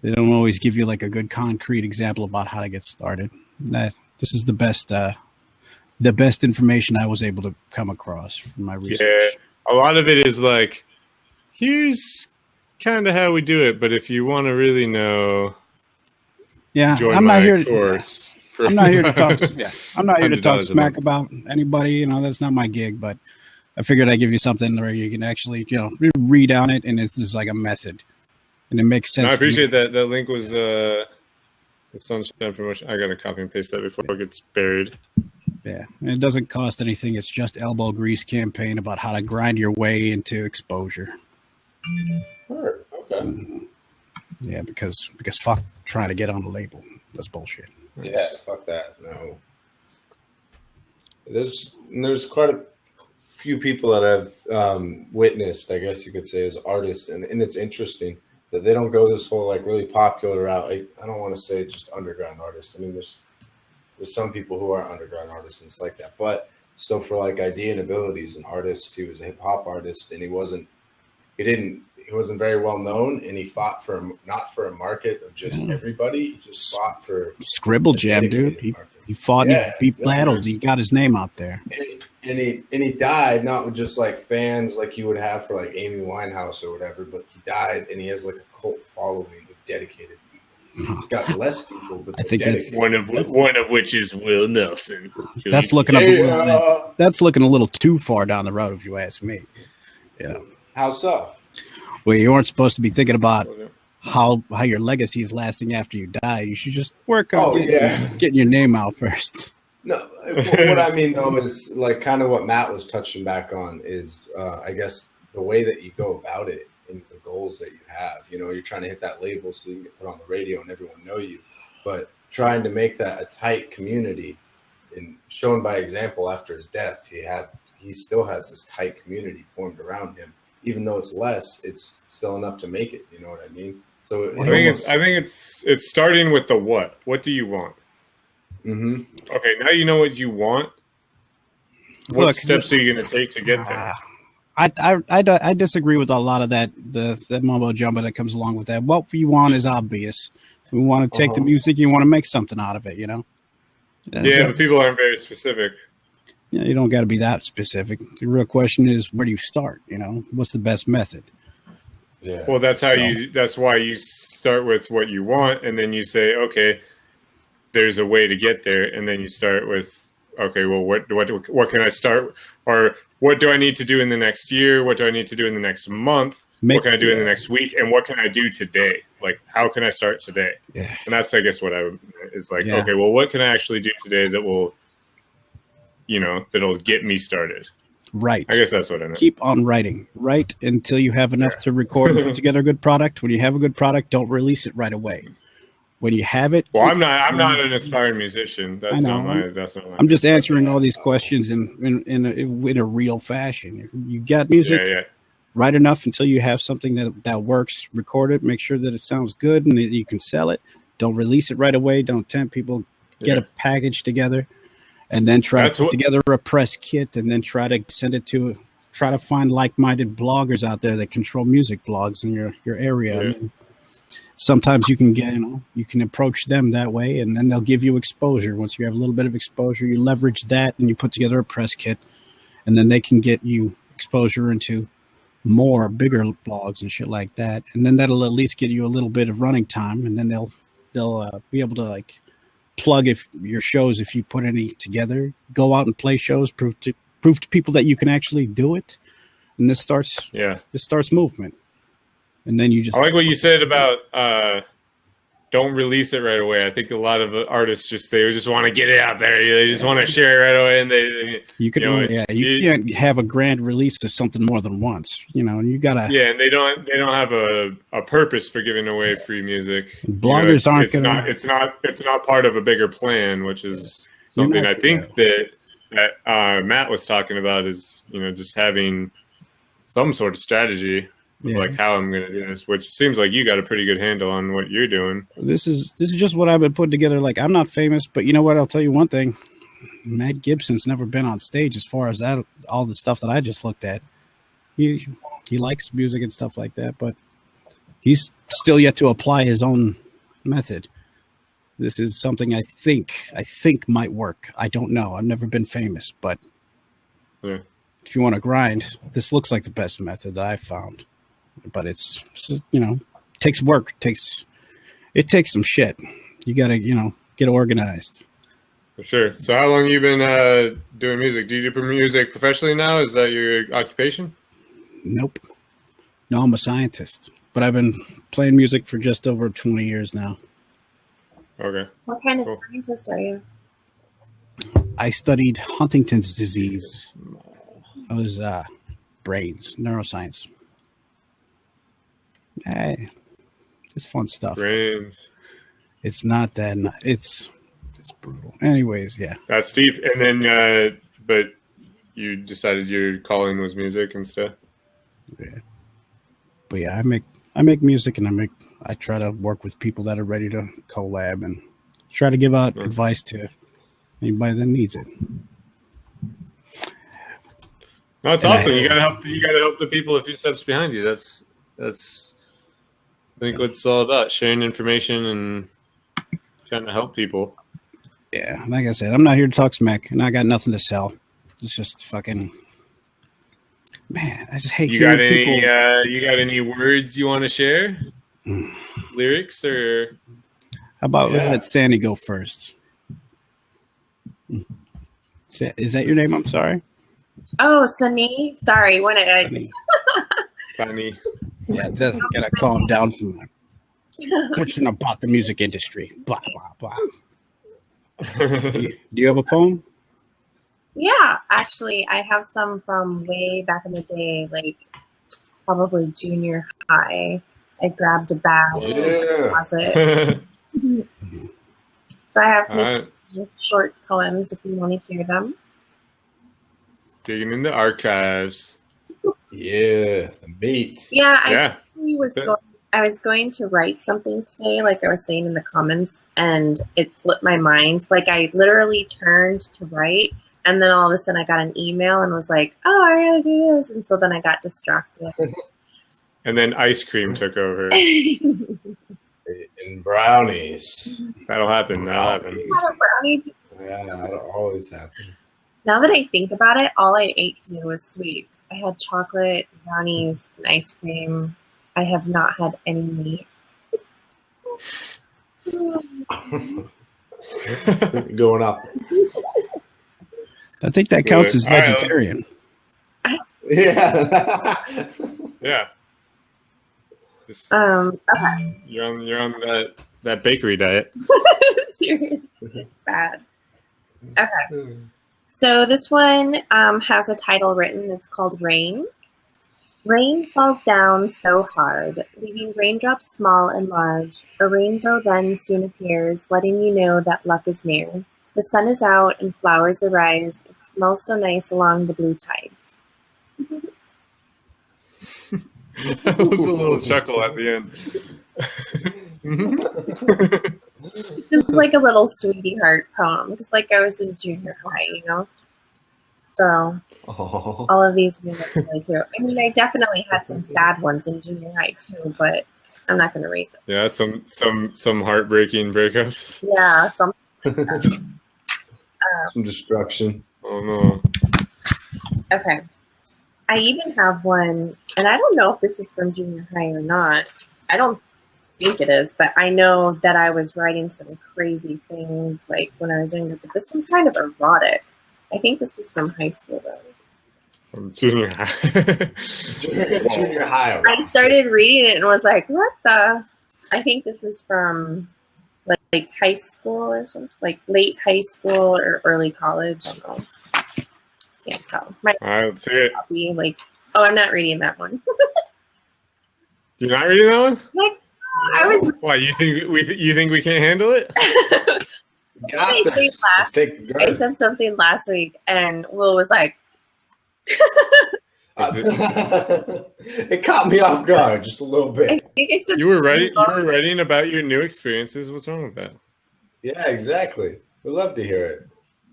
don't always give you like a good concrete example about how to get started. This is the best information I was able to come across from my research. Yeah, a lot of it is like, here's kind of how we do it, but if you want to really know, Yeah, join I'm my not here. course. I'm not here to talk. Yeah, I'm not here to talk $100 a smack month. about anybody. That's not my gig. But I figured I'd give you something where you can actually, read on it, and it's just like a method, and it makes sense. No, I to me. appreciate that. That link was the Sunshine promotion. I gotta copy and paste that before it gets buried. Yeah, and it doesn't cost anything. It's just elbow grease campaign about how to grind your way into exposure. Word. Okay. Yeah, because fuck trying to get on the label. That's bullshit. Yeah, fuck that. No. There's quite a few people that I've witnessed, I guess you could say, as artists, and it's interesting that they don't go this whole like really popular route. I don't want to say just underground artists. I mean, there's some people who are underground artists and it's like that, but So for like idea and abilities, an artist, he was a hip hop artist, and he wasn't very well known, and he fought for not for a market of just everybody. He just fought for Scribble Jam, dude. He fought, he battled, he got his name out there. And he died not with just like fans like you would have for like Amy Winehouse or whatever, but he died and he has like a cult following of dedicated people. He's got less people, but I think that's one of which is Wil Nelsen. That's looking that's looking a little too far down the road, if you ask me. How so? Well, you aren't supposed to be thinking about how your legacy is lasting after you die. You should just work on getting your name out first. No, what I mean though is like kind of what Matt was touching back on is I guess the way that you go about it and the goals that you have. You're trying to hit that label so you can get put on the radio and everyone know you, but trying to make that a tight community and shown by example after his death, he still has this tight community formed around him. Even though it's less, it's still enough to make it. You know what I mean? So I think it's starting with the what. What do you want? Mm-hmm. Okay, now you know what you want. What steps are you going to take to get there? I disagree with a lot of that the mumbo jumbo that comes along with that. What you want is obvious. We want to take the music, you want to make something out of it, But people aren't very specific. Yeah, you don't got to be that specific. The real question is, where do you start? What's the best method? Yeah. Well, that's why you start with what you want, and then you say, okay, there's a way to get there, and then you start with, okay, well, what can I start, or what do I need to do in the next year? What do I need to do in the next month? What can I do in the next week? And what can I do today? Like, how can I start today? Yeah. And that's, I guess, what okay, well, what can I actually do today that will, that'll get me started? Right. I guess that's what I meant. Keep on writing. Write until you have enough to record and put together a good product. When you have a good product, don't release it right away. When you have it, well, I'm not an aspiring musician. That's not my. I'm just answering all these questions in a real fashion. You got music, write enough until you have something that works. Record it, make sure that it sounds good, and that you can sell it. Don't release it right away. Don't tempt people. Get a package together, and then try to put together a press kit, and then try to find like-minded bloggers out there that control music blogs in your area. Yeah. I mean, sometimes you can you can approach them that way, and then they'll give you exposure. Once you have a little bit of exposure, you leverage that and you put together a press kit, and then they can get you exposure into bigger blogs and shit like that. And then that'll at least get you a little bit of running time, and then they'll be able to like plug your shows if you put any together. Go out and play shows, prove to people that you can actually do it, and this starts movement. And then you just... I like what you said about don't release it right away. I think a lot of artists just want to get it out there. They just want to share it right away, and you can't have a grand release of something more than once. And you gotta... Yeah, and they don't have a purpose for giving away free music. Bloggers aren't it's not part of a bigger plan, which is something I think that Matt was talking about is just having some sort of strategy. Yeah. Like how I'm going to do this, which seems like you got a pretty good handle on what you're doing. This is just what I've been putting together. Like, I'm not famous, but you know what? I'll tell you one thing. Matt Gibson's never been on stage as far as that, all the stuff that I just looked at. He likes music and stuff like that, but he's still yet to apply his own method. This is something I think might work. I don't know. I've never been famous, but if you want to grind, this looks like the best method that I've found. But it's takes work. It takes some shit. You gotta get organized. For sure. So how long you been doing music? Do you do music professionally now? Is that your occupation? Nope. No, I'm a scientist, but I've been playing music for just over 20 years now. Okay. What kind of scientist are you? I studied Huntington's disease. I was brains, neuroscience. Hey, it's fun stuff. Brains. It's not that. It's brutal. Anyways, yeah. That's deep. And then, but you decided your calling was music and stuff. Yeah. But yeah, I make music, and I try to work with people that are ready to collab and try to give out advice to anybody that needs it. No, it's awesome. You gotta help. You gotta help the people a few steps behind you. That's. I think what it's all about: sharing information and trying to help people. Yeah, like I said, I'm not here to talk smack, and I got nothing to sell. It's just fucking. Man, I just hate You got hearing any? people. You got any words you want to share? Lyrics or? How about we let Sani go first? Is that your name? I'm sorry. Oh, Sani. Sorry, when Sani. Sani. Yeah, just gotta calm down from pushing about the music industry. Blah blah blah. Do you have a poem? Yeah, actually, I have some from way back in the day, like probably junior high. I grabbed a bag in the closet. So I have these short poems if you want to hear them. Digging in the archives. Yeah, the meat. Yeah, I was going to write something today, like I was saying in the comments, and it slipped my mind. Like I literally turned to write, and then all of a sudden I got an email and was like, "Oh, I gotta do this," and so then I got distracted. And then ice cream took over. And brownies. That'll happen. That'll happen. Yeah, that'll always happen. Now that I think about it, all I ate today was sweets. I had chocolate, brownies, and ice cream. I have not had any meat. Going up. I think that counts as vegetarian. Yeah. Yeah. Okay. You're on that bakery diet. Seriously, it's bad. Okay. So this one has a title written. It's called Rain. Rain falls down so hard, leaving raindrops small and large. A rainbow then soon appears, letting you know that luck is near. The sun is out and flowers arise. It smells so nice along the blue tides. A little chuckle at the end. It's just like a little sweetie heart poem, just like I was in junior high, you know? So all of these mean really too. I mean, I definitely had some sad ones in junior high too, but I'm not going to read them. Yeah, some heartbreaking breakups. Yeah, some destruction. Oh no. Okay. I even have one, and I don't know if this is from junior high or not. I don't think it is, but I know that I was writing some crazy things like when I was younger, but this one's kind of erotic. I think this was from high school though. From junior high. Junior high. I started reading it and was like, what the? I think this is from like high school or something, like late high school or early college. I don't know. Can't tell. All right, let's hear it. Be like, oh, I'm not reading that one. You're not reading that one? Like, I was. Why, you think we can't handle it? I said something last week, and Will was like, it caught me off guard just a little bit. I think I said you were writing about your new experiences. What's wrong with that? Yeah, exactly. We'd love to hear it.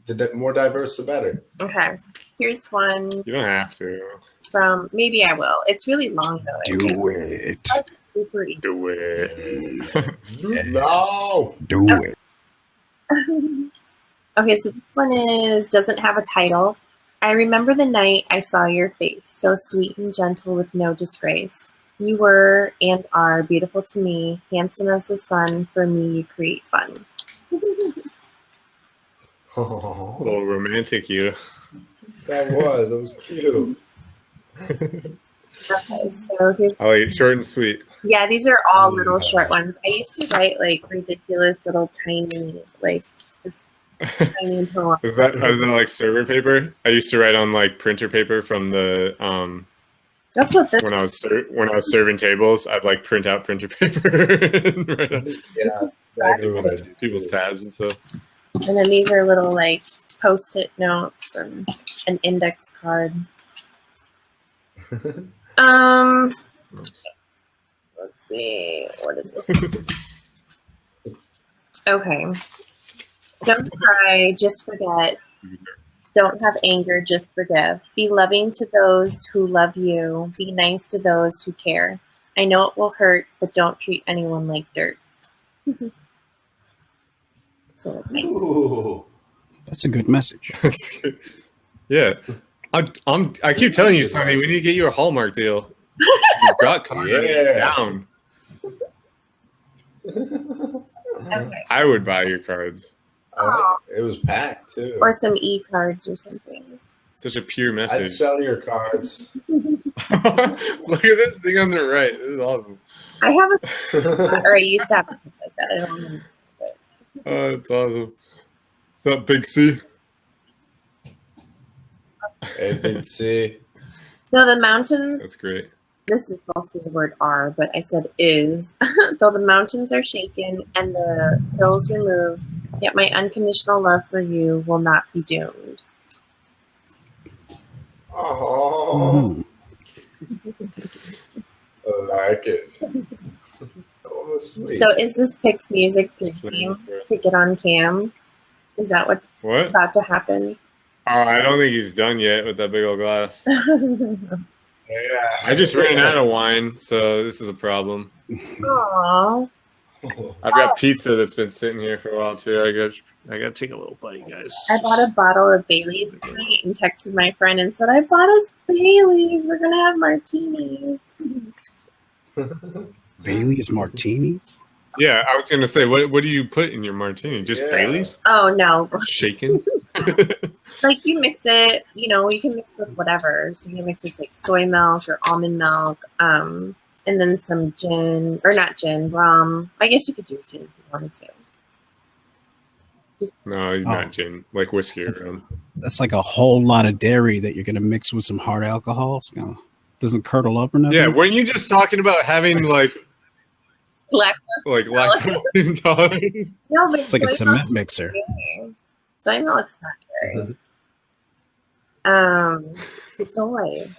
The more diverse, the better. Okay, here's one. You don't have to. From maybe I will. It's really long though. Do it. That's super easy. Do it. No. Do it. Okay, so this one doesn't have a title. I remember the night I saw your face, so sweet and gentle with no disgrace. You were and are beautiful to me, handsome as the sun. For me, you create fun. A little romantic, you. That was cute. Okay, so here's. I like it short and sweet. Yeah, these are all little short ones. I used to write like ridiculous little tiny, like just tiny poems. Is that like server paper? I used to write on like printer paper from the That's what this. when I was serving tables, I'd like print out printer paper and write on people's tabs and stuff. And then these are little like post-it notes and an index card. Let's see. What is this? Okay. Don't cry, just forget. Don't have anger, just forgive. Be loving to those who love you. Be nice to those who care. I know it will hurt, but don't treat anyone like dirt. So that's me. Ooh. That's a good message. Yeah. I keep telling you, Sonny, we need to get you a Hallmark deal. You've got content down. Okay. I would buy your cards. It was packed too. Or some e-cards or something. Such a pure I'd message. sell your cards. Look at this thing on the right. This is awesome. I have a, or I used to have a like that. I don't remember. Oh, it's awesome. What's up, Big C? Hey, Big C. No, the mountains. That's great. This is also the word are, but I said is. Though the mountains are shaken and the hills removed, yet my unconditional love for you will not be doomed. Oh, I like it. Oh, sweet. So is this Pix music drinking to get on cam? Is that what's What? about to happen? Oh, I don't think he's done yet with that big old glass. Yeah. I just ran out of wine, so this is a problem. Aww. I've got pizza that's been sitting here for a while too. I got to take a little bite, guys. I bought a bottle of Bailey's tonight and texted my friend and said, I bought us Bailey's. We're going to have martinis. Bailey's martinis? Yeah, I was gonna say, what do you put in your martini? Just Bailey's? Oh, no. Shaken? Like you mix it, you know, you can mix with whatever. So you can mix with like soy milk or almond milk, and then some gin, or not gin, rum. I guess you could do gin if you wanted to. No, not gin, like whiskey or rum. That's like a whole lot of dairy that you're going to mix with some hard alcohol. It's gonna, doesn't curdle up or nothing. Yeah, weren't you just talking about having like lactose intolerance? No, but It's like a soy cement milk's mixer. dairy. Soy milk's not dairy. Soy.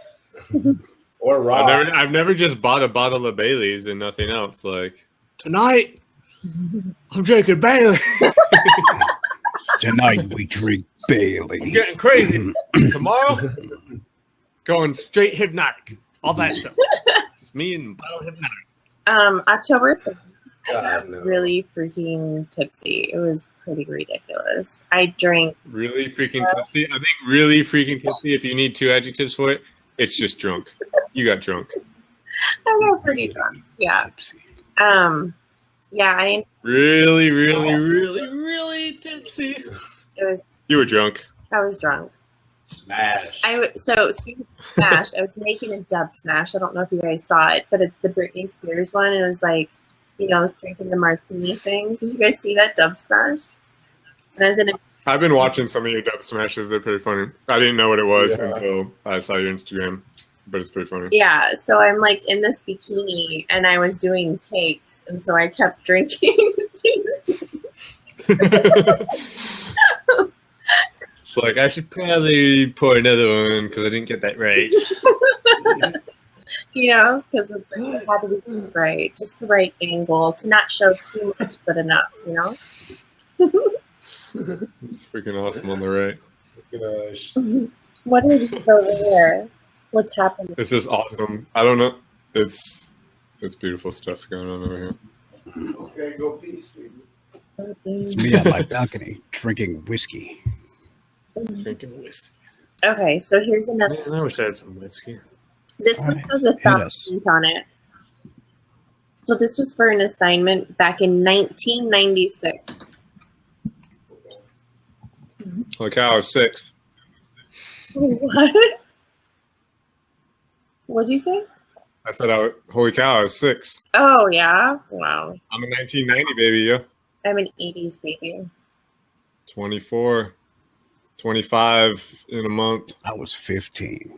Or raw. I've never just bought a bottle of Bailey's and nothing else. Like tonight, I'm drinking Bailey. Tonight we drink Bailey's. I'm getting crazy. Tomorrow, going straight hypnotic. All that stuff. Just me and bottle of hypnotic. October 3rd, I God, got no. really freaking tipsy. It was pretty ridiculous. I drank. Really freaking tipsy. I think really freaking tipsy. If you need two adjectives for it, it's just drunk. You got drunk. I got pretty drunk. Yeah. Tipsy. Yeah. I. Really, really, really, really tipsy. It was. You were drunk. I was drunk. Smash. So speaking of smash, I was making a dub smash. I don't know if you guys saw it, but it's the Britney Spears one. It was like, you know, I was drinking the martini thing. Did you guys see that dub smash? And I was in a I've been watching some of your dub smashes. They're pretty funny. I didn't know what it was Yeah. until I saw your Instagram, but it's pretty funny. yeah. So I'm like in this bikini, and I was doing takes, and so I kept drinking. It's like I should probably pour another one because I didn't get that right. You know, because it had to be right, just the right angle to not show too much, but enough. You know. It's freaking awesome on the right. Gosh. What is over there? What's happening? It's just awesome. I don't know. It's beautiful stuff going on over here. Okay, go pee, sweetie. It's me on my balcony drinking whiskey. Drinking whiskey. Okay, so here's another. Man, I wish I had some whiskey. This All one right, has a hit us. thumbprint on it. So this was for an assignment back in 1996. Holy cow, I was 6. What? What'd you say? I said, holy cow, I was 6. Oh, yeah? Wow. I'm a 1990 baby, yeah. I'm an 80s baby. 24, 25 in a month. I was 15.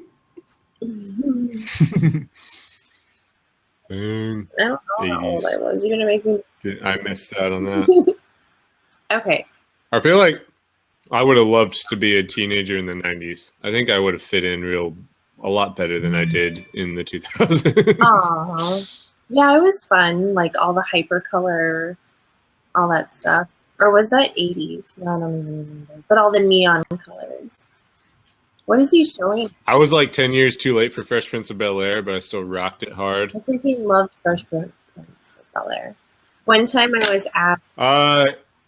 Dang. I don't know how old 80s. I was. You're going to make me... I missed out on that. Okay. I feel like I would have loved to be a teenager in the 90s. I think I would have fit in a lot better than I did in the 2000s. Aw. Yeah, it was fun. Like, all the hypercolor, all that stuff. Or was that 80s? No, I don't even remember. But all the neon colors. What is he showing? I was like 10 years too late for Fresh Prince of Bel-Air, but I still rocked it hard. I think he loved Fresh Prince of Bel-Air. One time I was at...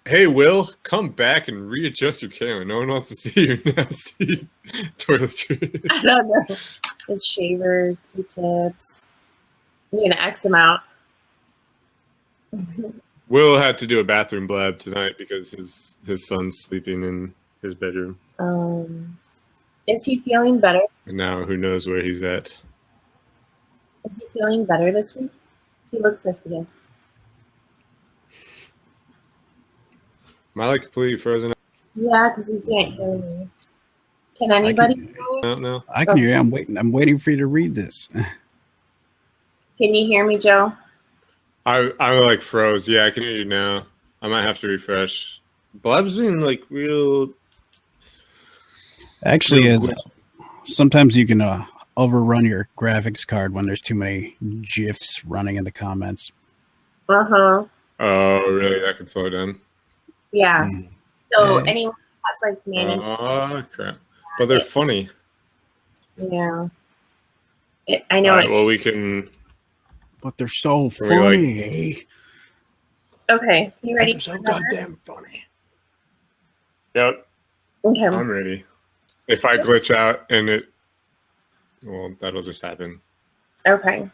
Hey, Will, come back and readjust your camera. No one wants to see your nasty toiletry. I don't know. His shaver, Q-tips. I'm going to X him out. Will had to do a bathroom blab tonight because his son's sleeping in his bedroom. Is he feeling better? And now who knows where he's at. Is he feeling better this week? He looks like he is. Am I like completely frozen? Yeah, because you can't hear me. Can anybody hear me? No. I can hear you. I'm waiting for you to read this. Can you hear me, Joe? I like froze. Yeah, I can hear you now. I might have to refresh. Blab's been like real. Actually, sometimes you can overrun your graphics card when there's too many GIFs running in the comments. Uh-huh. Oh, really? That can slow down. Yeah. So anyone who has like managed. Oh, crap. But they're funny. Yeah. I know. Right, well, we can. But they're so funny. Okay. You ready? They're so goddamn funny. Yep. Okay. I'm ready. If I glitch out and well, that'll just happen. Okay.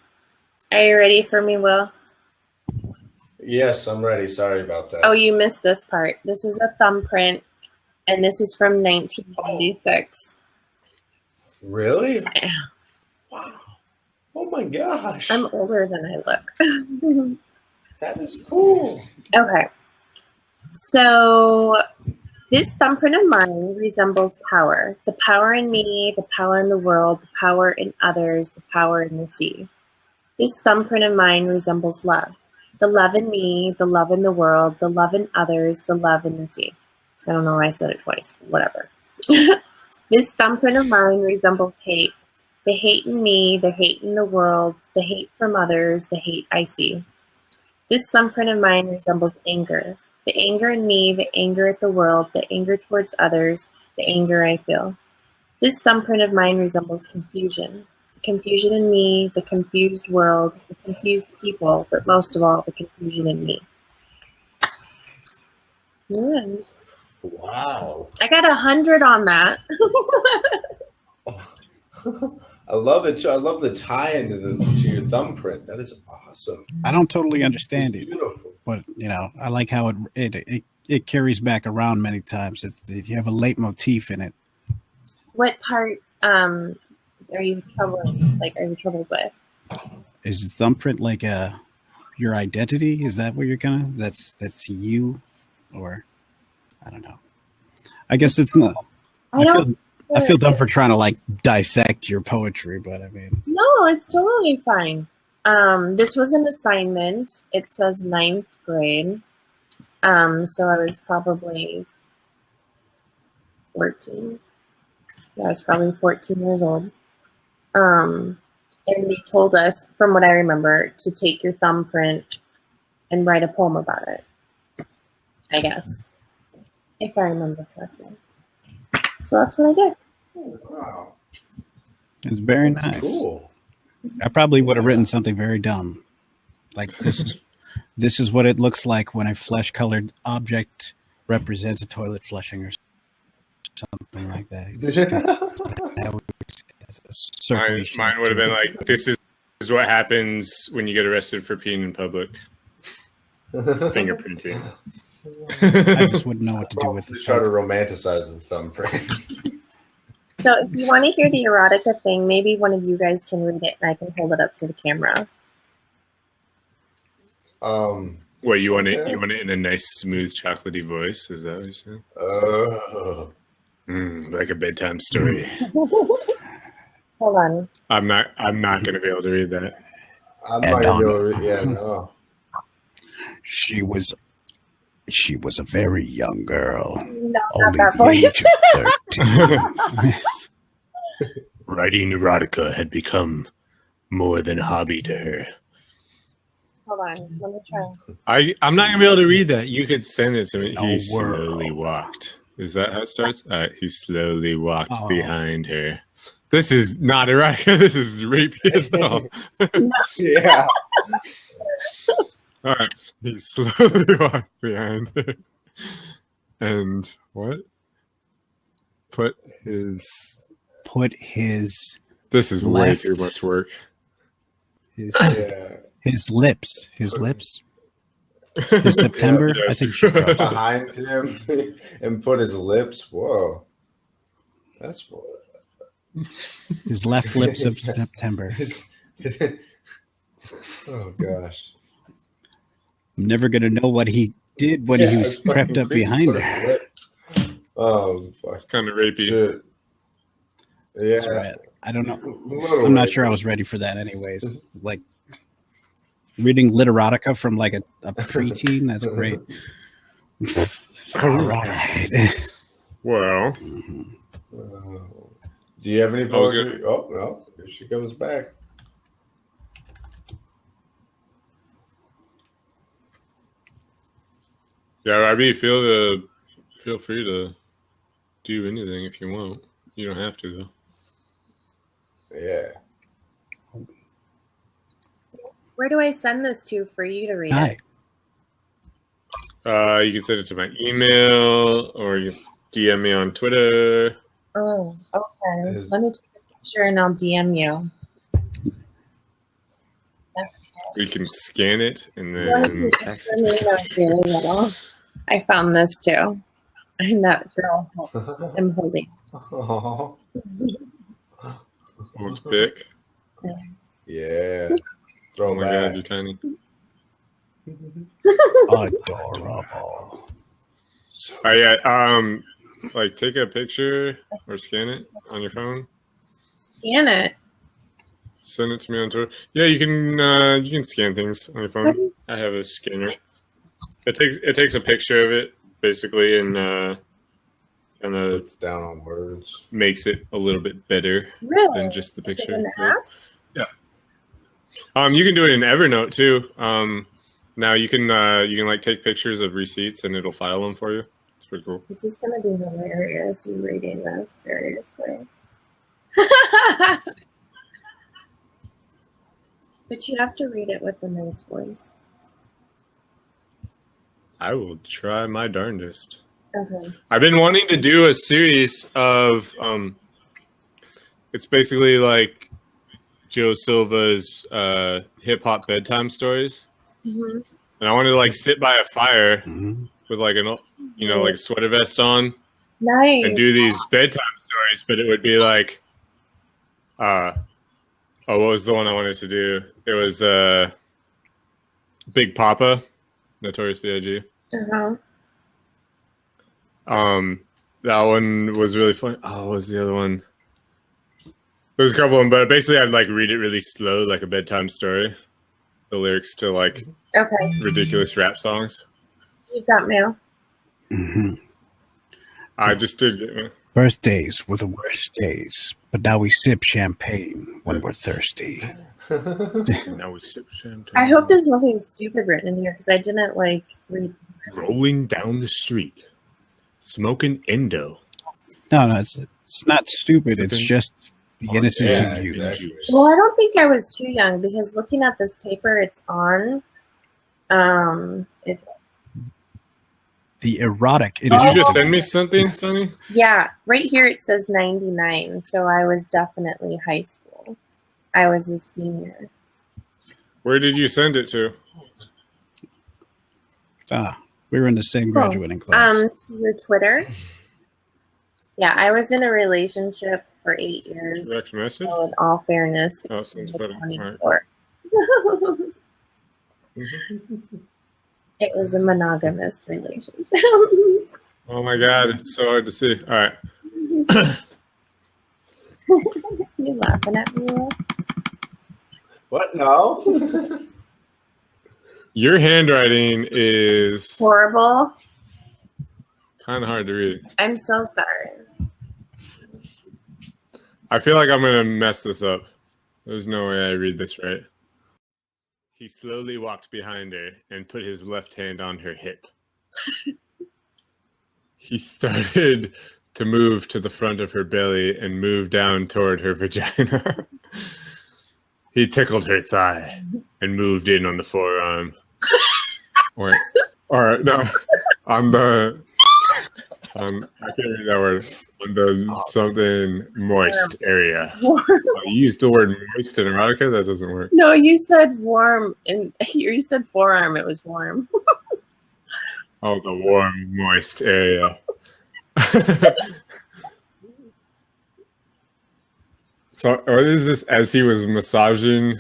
Are you ready for me, Will? Yes, I'm ready. Sorry about that. Oh, you missed this part. This is a thumbprint, and this is from 1996. Really? Yeah. Wow. Oh my gosh. I'm older than I look. That is cool. Okay. So this thumbprint of mine resembles power. The power in me, the power in the world, the power in others, the power in the sea. This thumbprint of mine resembles love. The love in me, the love in the world, the love in others, the love in the sea. I don't know why I said it twice, but whatever. This thumbprint of mine resembles hate. The hate in me, the hate in the world, the hate from others, the hate I see. This thumbprint of mine resembles anger. The anger in me, the anger at the world, the anger towards others, the anger I feel. This thumbprint of mine resembles confusion. The confusion in me, the confused world, the confused people, but most of all, the confusion in me. Yeah. Wow. I got 100 on that. I love it too. I love the tie-in to your thumbprint. That is awesome. I don't totally understand it, Beautiful. but I like how it carries back around many times. You have a leitmotif in it. What part are you troubled with? Is the thumbprint like your identity? Is that what you're that's you, or I don't know. I guess it's not. I feel dumb for trying to like dissect your poetry, but I mean. No, it's totally fine. This was an assignment. It says 9th grade. So I was probably 14. Yeah, I was probably 14 years old. And they told us, from what I remember, to take your thumbprint and write a poem about it. I guess. If I remember correctly. So that's what I did. Oh, wow. It's very That's nice. cool. I probably would have written something very dumb. Like this is what it looks like when a flesh-colored object represents a toilet flushing or something like that. Mine would have been like, this is what happens when you get arrested for peeing in public. Fingerprinting. I just wouldn't know what to do with it. Just try to romanticize the thumbprint. So if you want to hear the erotica thing, maybe one of you guys can read it and I can hold it up to the camera. What you want it? You want it in a nice, smooth, chocolatey voice? Is that what you said? Like a bedtime story. Hold on. I'm not going to be able to read that. I'm not going to be able to read. Yeah, no. She was a very young girl. No, only not that the voice. age of 13. Writing erotica had become more than a hobby to her. Hold on. Let me try. I'm not going to be able to read that. You could send it to me. No He world. slowly walked Is that how it starts? All right. He slowly walked Oh. behind her. This is not erotica. This is rapey as hell. Yeah. All right. He slowly walked behind her. And what? Put his. This is way left. too much work. Yeah. His lips. His September. Yeah, I think she froze. Behind him and put his lips. Whoa. That's what. His left lips of September. Oh gosh. I'm never gonna know what he did when he was crept up behind her. Oh fuck. Kind of rapey. Shit. Yeah. That's right. I don't know. Little I'm not rapey. sure I was ready for that anyways. Like reading literotica from like a preteen, that's great. All right. Well, Do you have any I was poetry? Oh no, here she comes back. yeah, Robbie, feel free to do anything if you want. You don't have to though. Yeah. Where do I send this to for you to read Hi. it? You can send it to my email or you can DM me on Twitter. Oh, okay. Let me take a picture and I'll DM you. You can scan it and Let then me text know it's really little. I found this too. I'm that girl. I'm holding. Oh. it's big. Yeah. Oh my god, Throwback. you're tiny. Adorable. Oh yeah, like take a picture or scan it on your phone. Scan it. Send it to me on Twitter. Yeah, you can scan things on your phone. I have a scanner. It takes a picture of it basically and kind of Puts down on words. makes it a little bit better Really? than just the Is it picture. an app? Yeah. You can do it in Evernote too. Now you can like take pictures of receipts and it'll file them for you. It's pretty cool. This is gonna be hilarious. You reading this seriously? But you have to read it with a nice voice. I will try my darndest. Okay. I've been wanting to do a series of it's basically like Joe Silva's hip hop bedtime stories. Mm-hmm. And I wanted to like sit by a fire Mhm. with like an like a sweater vest on Nice. and do these bedtime stories, but it would be like what was the one I wanted to do? It was Big Papa, Notorious B.I.G. Uh-huh. That one was really fun. Oh, what was the other one? There's a couple of them, but basically I'd like read it really slow, like a bedtime story. The lyrics to like Okay. ridiculous rap songs. You've got mail. Mhm. I just did. Birthdays were the worst days, but now we sip champagne when we're thirsty. Now we sip champagne. I hope there's nothing stupid written in here because I didn't like read. Rolling down the street, smoking Endo. No, it's not stupid. It's Sipping just the innocence Yeah, of youth. exactly. Well, I don't think I was too young because looking at this paper it's on, The erotic. Did you just send me something, Sani? yeah, right here it says 99, so I was definitely high school. I was a senior. Where did you send it to? We were in the same graduating class. To your Twitter. Yeah, I was in a relationship for 8 years. Direct message? So in all fairness, Oh, send a photo. All right. 24. It was a monogamous relationship. Oh my god, it's so hard to see. All right. You laughing at me? Will? What? No. Your handwriting is Horrible. kind of hard to read. I'm so sorry. I feel like I'm going to mess this up. There's no way I read this right. He slowly walked behind her and put his left hand on her hip. he started to move to the front of her belly and move down toward her vagina. He tickled her thigh and moved in on the forearm. or no, on the I can't read that word. On the something moist area. You used the word moist in erotica. That doesn't work. No, you said warm, and you said forearm. It was warm. Oh, the warm, moist area. So, what is this? As he was massaging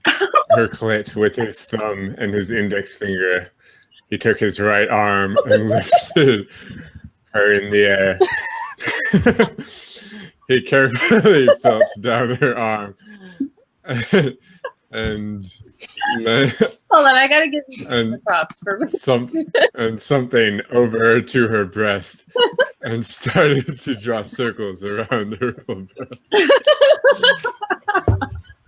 her clit with his thumb and his index finger, he took his right arm and lifted her in the air. He carefully felt down her arm. And then, hold on, I gotta give you the props for something over to her breast and started to draw circles around her breast.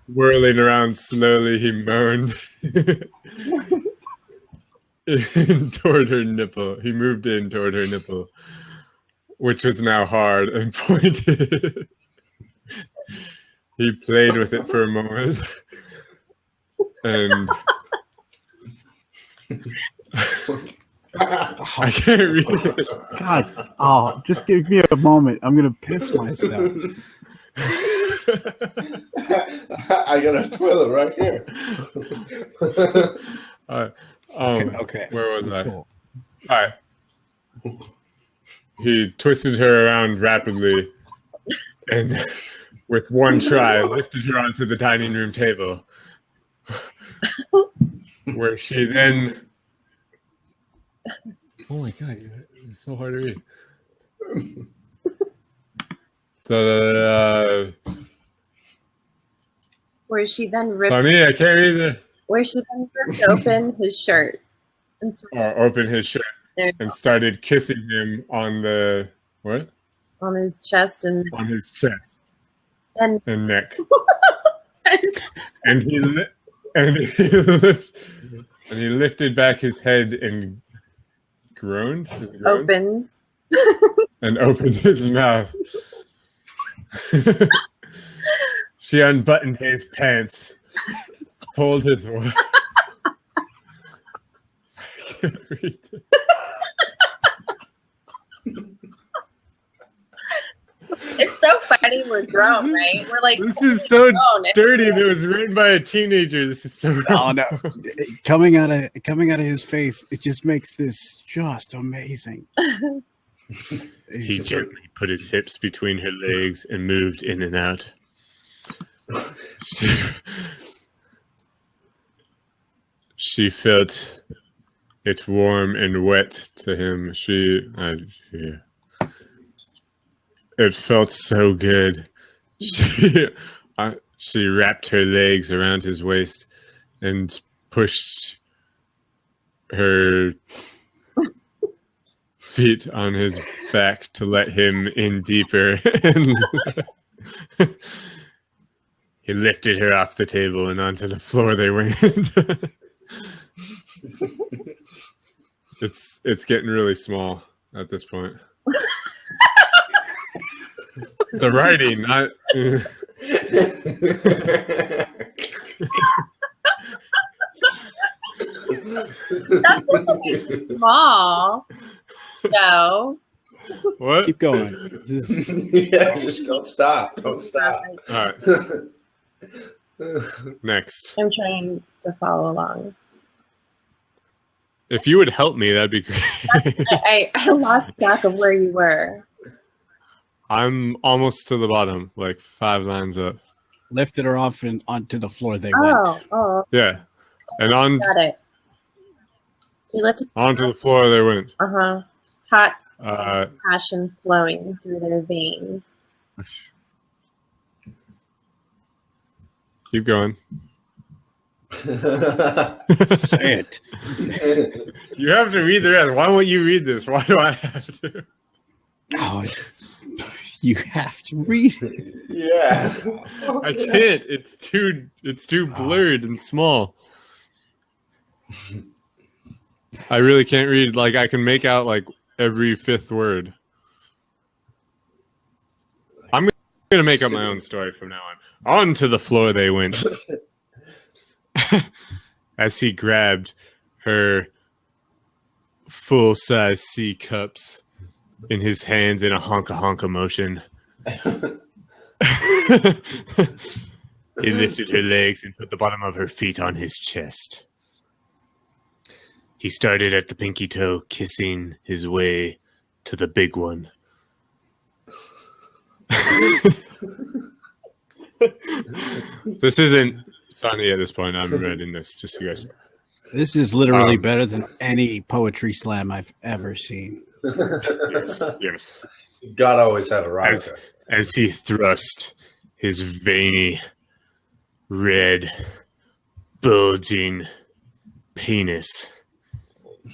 Whirling around slowly, he moaned toward her nipple. He moved in toward her nipple, which was now hard and pointed. He played with it for a moment. And I can't read it. God, just give me a moment. I'm gonna piss myself. I got a toilet right here. Okay. Where was I? Cool. All right. He twisted her around rapidly and with one try lifted her onto the dining room table, where she then... Oh my God, it's so hard to read. So, where she then ripped. Sani, I can't read this. Where she then ripped open his shirt and Opened his shirt and started kissing him on the what? On his chest and on his chest and neck. and he lifted back his head and groaned. Opened. And opened his mouth. She unbuttoned his pants, pulled his I can't read it. It's so funny we're grown, right? We're like, this is so dirty. It was written by a teenager. This is so wrong. Oh no! Coming out of his face, it just makes this just amazing. He gently put his hips between her legs and moved in and out. She felt it warm and wet to him. It felt so good. She wrapped her legs around his waist and pushed her feet on his back to let him in deeper. And he lifted her off the table and onto the floor they went. It's getting really small at this point. The writing, not. That's supposed to be small. No. What? Keep going. Yeah, just don't stop. Don't stop. All right. Next. I'm trying to follow along. If you would help me, that'd be great. I lost track of where you were. I'm almost to the bottom, like 5 lines up. Lifted her off and onto the floor they went. Oh. Yeah. And on Got it. He lifted onto the floor they went. Hot passion flowing through their veins. Keep going. Say it. You have to read the rest. Why won't you read this? Why do I have to? Oh, you have to read it. Yeah. I can't. It's too blurred and small. I really can't read. Like I can make out like every fifth word. I'm going to make up my own story from now on. On to the floor they went. As he grabbed her full-size C cups in his hands in a honka-honka motion. He lifted her legs and put the bottom of her feet on his chest. He started at the pinky toe, kissing his way to the big one. This isn't Sani at this point. I'm reading this, just so you guys know. This is literally better than any poetry slam I've ever seen. Yes. You gotta always have a rocker. As he thrust his veiny, red, bulging penis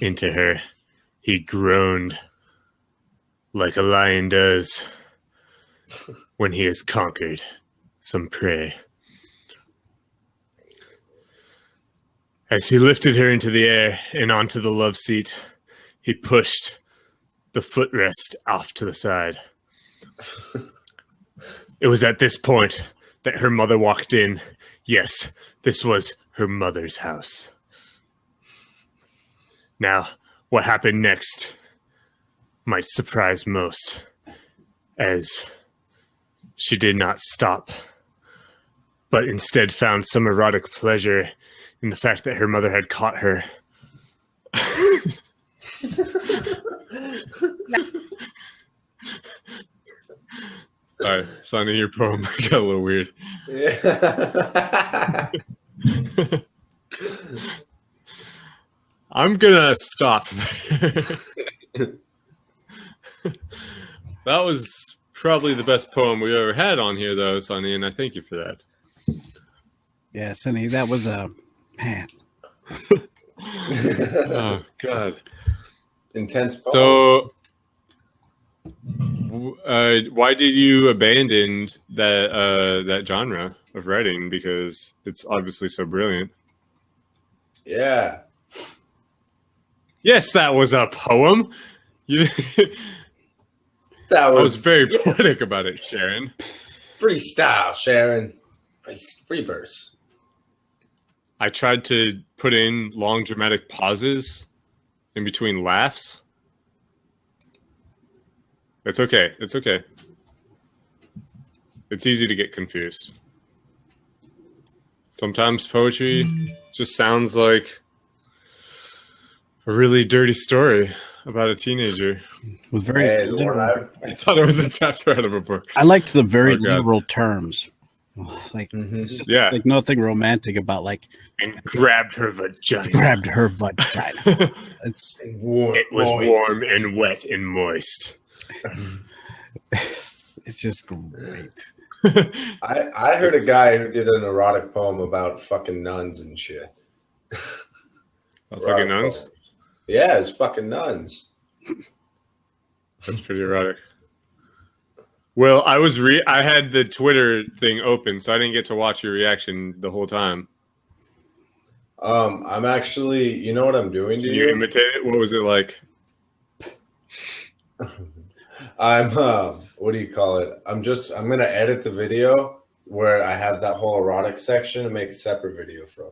into her, he groaned like a lion does when he has conquered some prey. As he lifted her into the air and onto the love seat, he pushed the footrest off to the side. It was at this point that her mother walked in. Yes, this was her mother's house. Now, what happened next might surprise most, as she did not stop, but instead found some erotic pleasure in the fact that her mother had caught her. Sorry, Sani, your poem got a little weird. Yeah. I'm gonna stop there. That was probably the best poem we've ever had on here, though, Sani, and I thank you for that. Yeah, Sani, that was a man. Oh God! Intense poem. So, why did you abandon that genre of writing? Because it's obviously so brilliant. Yeah. Yes, that was a poem. You, That I was was very poetic about it, Sharon. freestyle, Sharon. Free verse. I tried to put in long dramatic pauses in between laughs. It's okay. It's okay. It's easy to get confused. Sometimes poetry just sounds like a really dirty story about a teenager. With very Hey, literal. I thought it was a chapter out of a book. I liked the very Oh, God. literal terms. Like, Yeah. like nothing romantic about like And grabbed her vagina. grabbed her vagina. It's It was warm and wet and moist. it's just great. I heard a guy who did an erotic poem about fucking nuns and shit. Fucking Erotic nuns? poem. Yeah, it's fucking nuns. That's pretty erotic. Well, I had the Twitter thing open, so I didn't get to watch your reaction the whole time. I'm actually, you know what I'm doing to Did you imitate it? What was it like? I'm what do you call it? I'm gonna edit the video where I have that whole erotic section and make a separate video for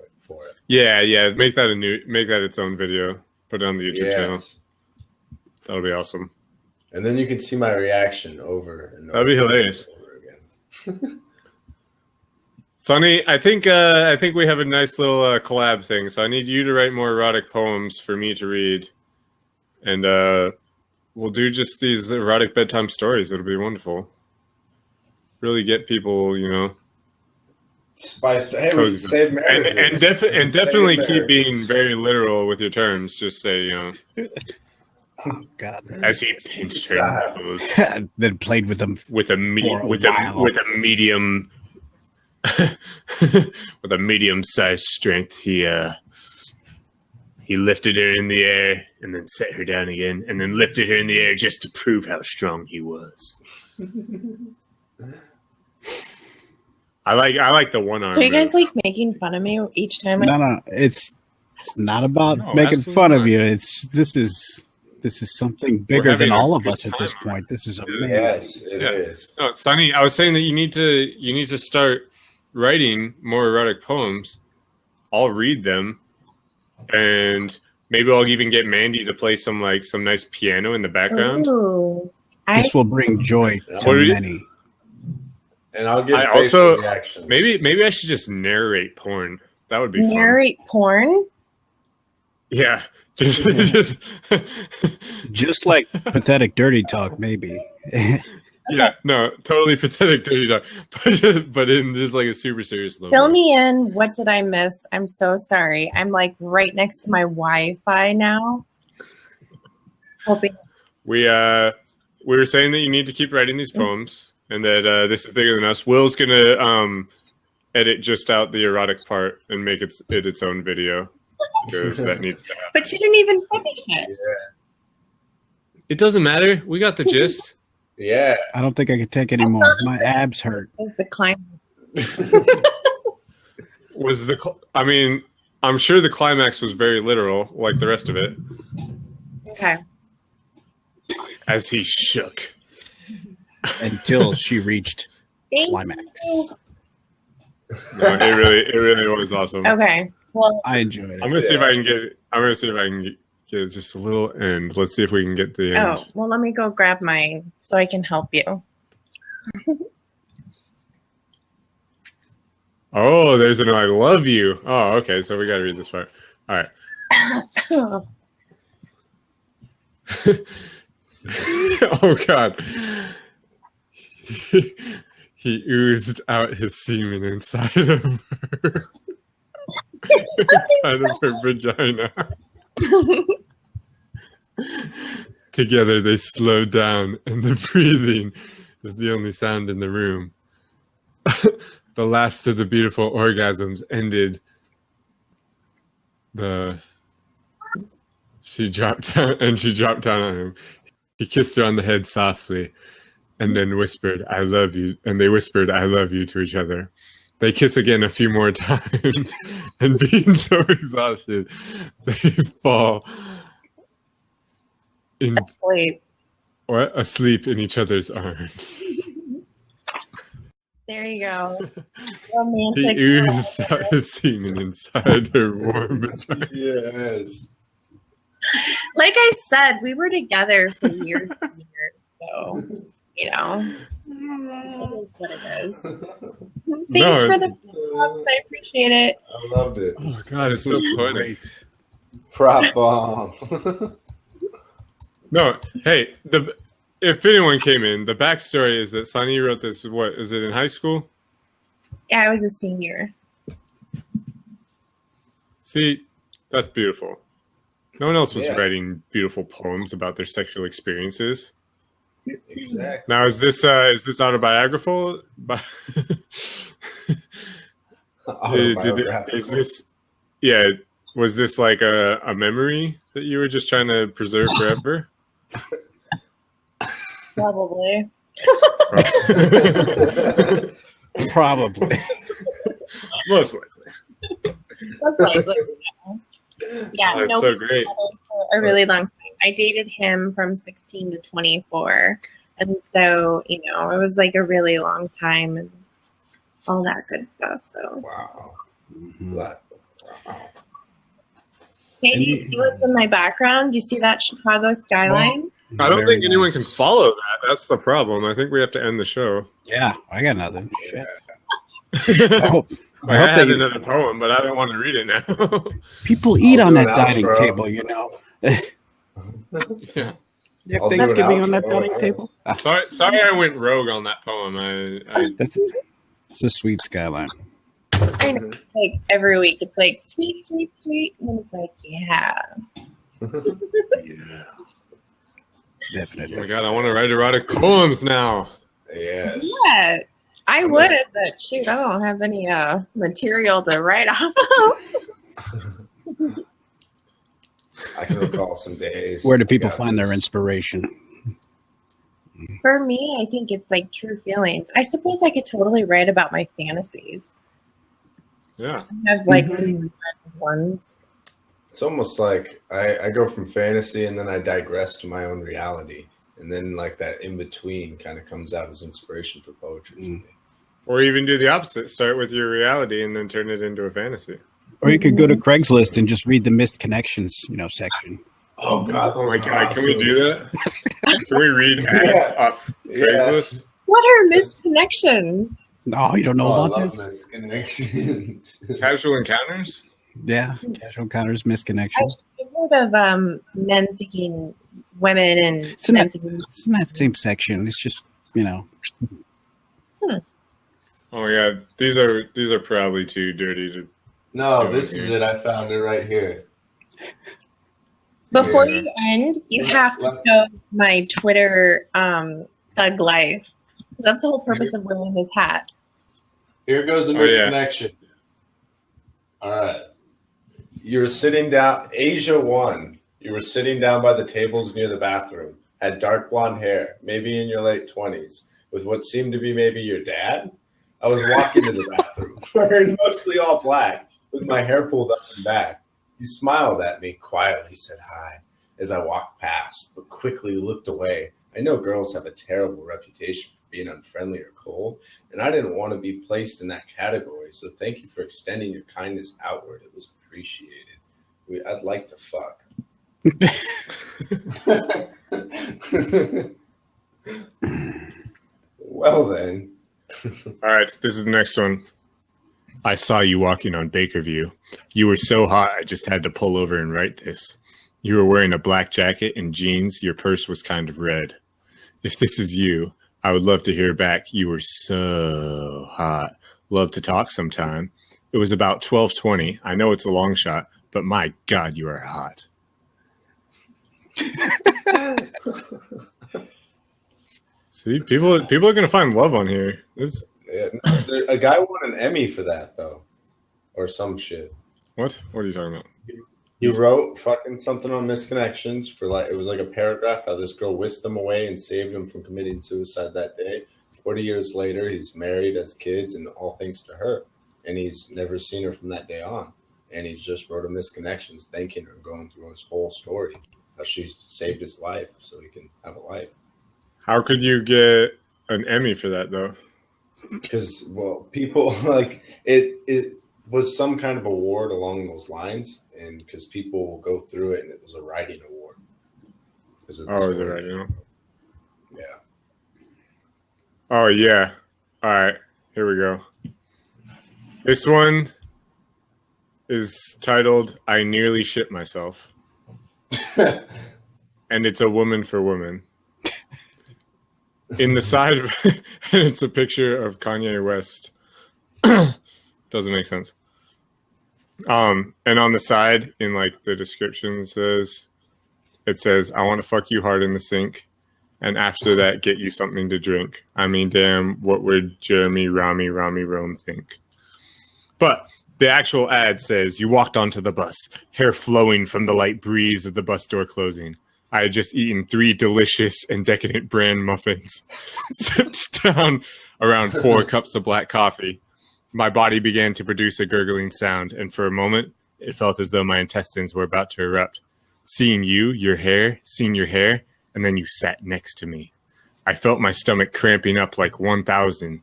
it. Yeah. Make that its own video. Put it on the YouTube channel. Yes. That'll be awesome. And then you can see my reaction over and over. That'd be hilarious. and over again. Sonny, I think we have a nice little collab thing. So I need you to write more erotic poems for me to read, and we'll do just these erotic bedtime stories. It'll be wonderful. Really get people, Spiced. Hey, we cozy. can save marriage. And definitely Save keep marriage. being very literal with your terms. Just say, Oh God! as he pinched her nose Then played with them. with a For a while. medium with a medium-sized strength. He lifted her in the air and then set her down again, and then lifted her in the air just to prove how strong he was. I like the one arm. So are you guys like making fun of me each time? No, it's not about No, making absolutely fun of not. you. This is this is something bigger than having a all of good us at this time. point. This is amazing. Yes, it is. No, Sani, I was saying that you need to start writing more erotic poems. I'll read them, and maybe I'll even get Mandy to play some nice piano in the background. Ooh. This will bring joy What to do you- many. And I'll get I facial also reactions. maybe I should just narrate porn. That would be Narrate porn? fun. Yeah, just Just like pathetic dirty talk, maybe. yeah, no, totally pathetic dirty talk, but in just like a super serious low. Fill voice. me in. What did I miss? I'm so sorry. I'm like right next to my Wi-Fi now. Hoping. We were saying that you need to keep writing these poems, and that this is bigger than us. Will's gonna edit just out the erotic part and make it its own video, because that needs to happen. But you didn't even finish it. It doesn't matter. We got the gist. Yeah. I don't think I can take any more. My abs hurt. Was the climb? Was I mean, I'm sure the climax was very literal, like the rest of it, Okay. as he shook. Until she reached Thank climax. you. No, it really was awesome. Okay. Well, I enjoyed it. I'm gonna see if I can get it just a little end. Let's see if we can get the end. oh, well, let me go grab mine so I can help you. Oh, there's an I love you. Oh, okay. So we got to read this part. All right. Oh, God. He oozed out his semen inside of her. Inside of her vagina. Together they slowed down, and the breathing is the only sound in the room. The last of the beautiful orgasms ended. She dropped down on him. He kissed her on the head softly, and then whispered, "I love you." And they whispered, "I love you" to each other. They kiss again a few more times, and being so exhausted, they fall asleep in each other's arms. There you go. He Romantic. oozed out his semen inside her warm vagina. Yes. Like I said, we were together for years and years. So, you know, it is what it is. Thanks for the props. I appreciate it. I loved it. Oh God, it's so poetic. Prop bomb. No, hey, if anyone came in, the backstory is that Sani wrote this. What is it in high school? Yeah, I was a senior. See, that's beautiful. No one else was Yeah. writing beautiful poems about their sexual experiences. Exactly. Now, is this autobiographical? Autobiographical. Is this? Yeah. Was this like a memory that you were just trying to preserve forever? Probably. Probably. Most likely. Yeah, That's no, so we great. for a really long time. I dated him from 16 to 24. And so, you know, it was like a really long time and all that good stuff. So, Wow. Mhm. Wow. hey, do you see what's in my background? Do you see that Chicago skyline? I don't Very think anyone nice. can follow that. That's the problem. I think we have to end the show. Yeah, I got nothing. Shit. I I hope had they- another poem, but I don't want to read it now. people eat I'll on do that an dining outro. table, you know. Yeah. You have I'll do an Thanksgiving on that outro. dining table? Sorry, I went rogue on that poem. It's a sweet skyline. I know. Like every week, it's like sweet, sweet, sweet. And then it's like, yeah. Yeah. Oh Definitely. my God, I want to write erotic poems now. Yes. Yeah, I would, but shoot, I don't have any material to write off of. I can recall some days. Where do people Yeah. find their inspiration? For me, I think it's like true feelings. I suppose I could totally write about my fantasies. Yeah. I have like some ones. It's almost like I go from fantasy and then I digress to my own reality. And then like that in between kind of comes out as inspiration for poetry. For me. Or even do the opposite. Start with your reality and then turn it into a fantasy. Or you could go to Craigslist and just read the missed connections, section. Oh God! Oh my God! Awesome. Can we do that? Can we read ads off Craigslist? What are missed connections? No, you don't know about this? Casual encounters? Yeah, casual encounters, missed connections. I've heard of men seeking women and it's in that same section. It's just, Oh yeah, these are probably too dirty to. No, this is it. I found it right here. Before you end, you have to show my Twitter thug life. That's the whole purpose of wearing this hat. Here goes the misconnection. All right. You were sitting down, Asia 1. You were sitting down by the tables near the bathroom. Had dark blonde hair, maybe in your late 20s, with what seemed to be maybe your dad. I was walking to the bathroom, wearing mostly all black, with my hair pulled up and back. You smiled at me, quietly said hi, as I walked past, but quickly looked away. I know girls have a terrible reputation for being unfriendly or cold, and I didn't want to be placed in that category, so thank you for extending your kindness outward. It was appreciated. I'd like to fuck. Well then. All right, this is the next one. I saw you walking on Bakerview. You were so hot, I just had to pull over and write this. You were wearing a black jacket and jeans. Your purse was kind of red. If this is you, I would love to hear back. You were so hot. Love to talk sometime. It was about 12:20. I know it's a long shot, but my God, you are hot. See, people are going to find love on here. A guy won an Emmy for that, though. Or some shit. What? What are you talking about? He wrote fucking something on misconnections for it was like a paragraph how this girl whisked him away and saved him from committing suicide that day. 40 years later, he's married, has kids, and all thanks to her. And he's never seen her from that day on. And he just wrote a misconnections, thanking her, going through his whole story, how she saved his life so he can have a life. How could you get an Emmy for that, though? Because, well, people like it was some kind of award along those lines, and because people will go through it, and it was a writing award. Oh, is it writing? Yeah. Oh, yeah. All right, here we go. This one is titled "I Nearly Shit Myself," and it's a woman for woman. In the side, it's a picture of Kanye West. Doesn't make sense. And on the side, in like the description, it says, "I want to fuck you hard in the sink, and after that, get you something to drink." I mean, damn, what would Jeremy Rome think? But the actual ad says, "You walked onto the bus, hair flowing from the light breeze of the bus door closing. I had just eaten 3 delicious and decadent bran muffins, sipped down around 4 cups of black coffee. My body began to produce a gurgling sound, and for a moment, it felt as though my intestines were about to erupt. Seeing your hair, and then you sat next to me. I felt my stomach cramping up like 1,000.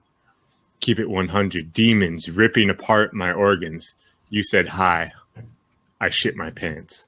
Keep it 100. Demons ripping apart my organs. You said hi. I shit my pants."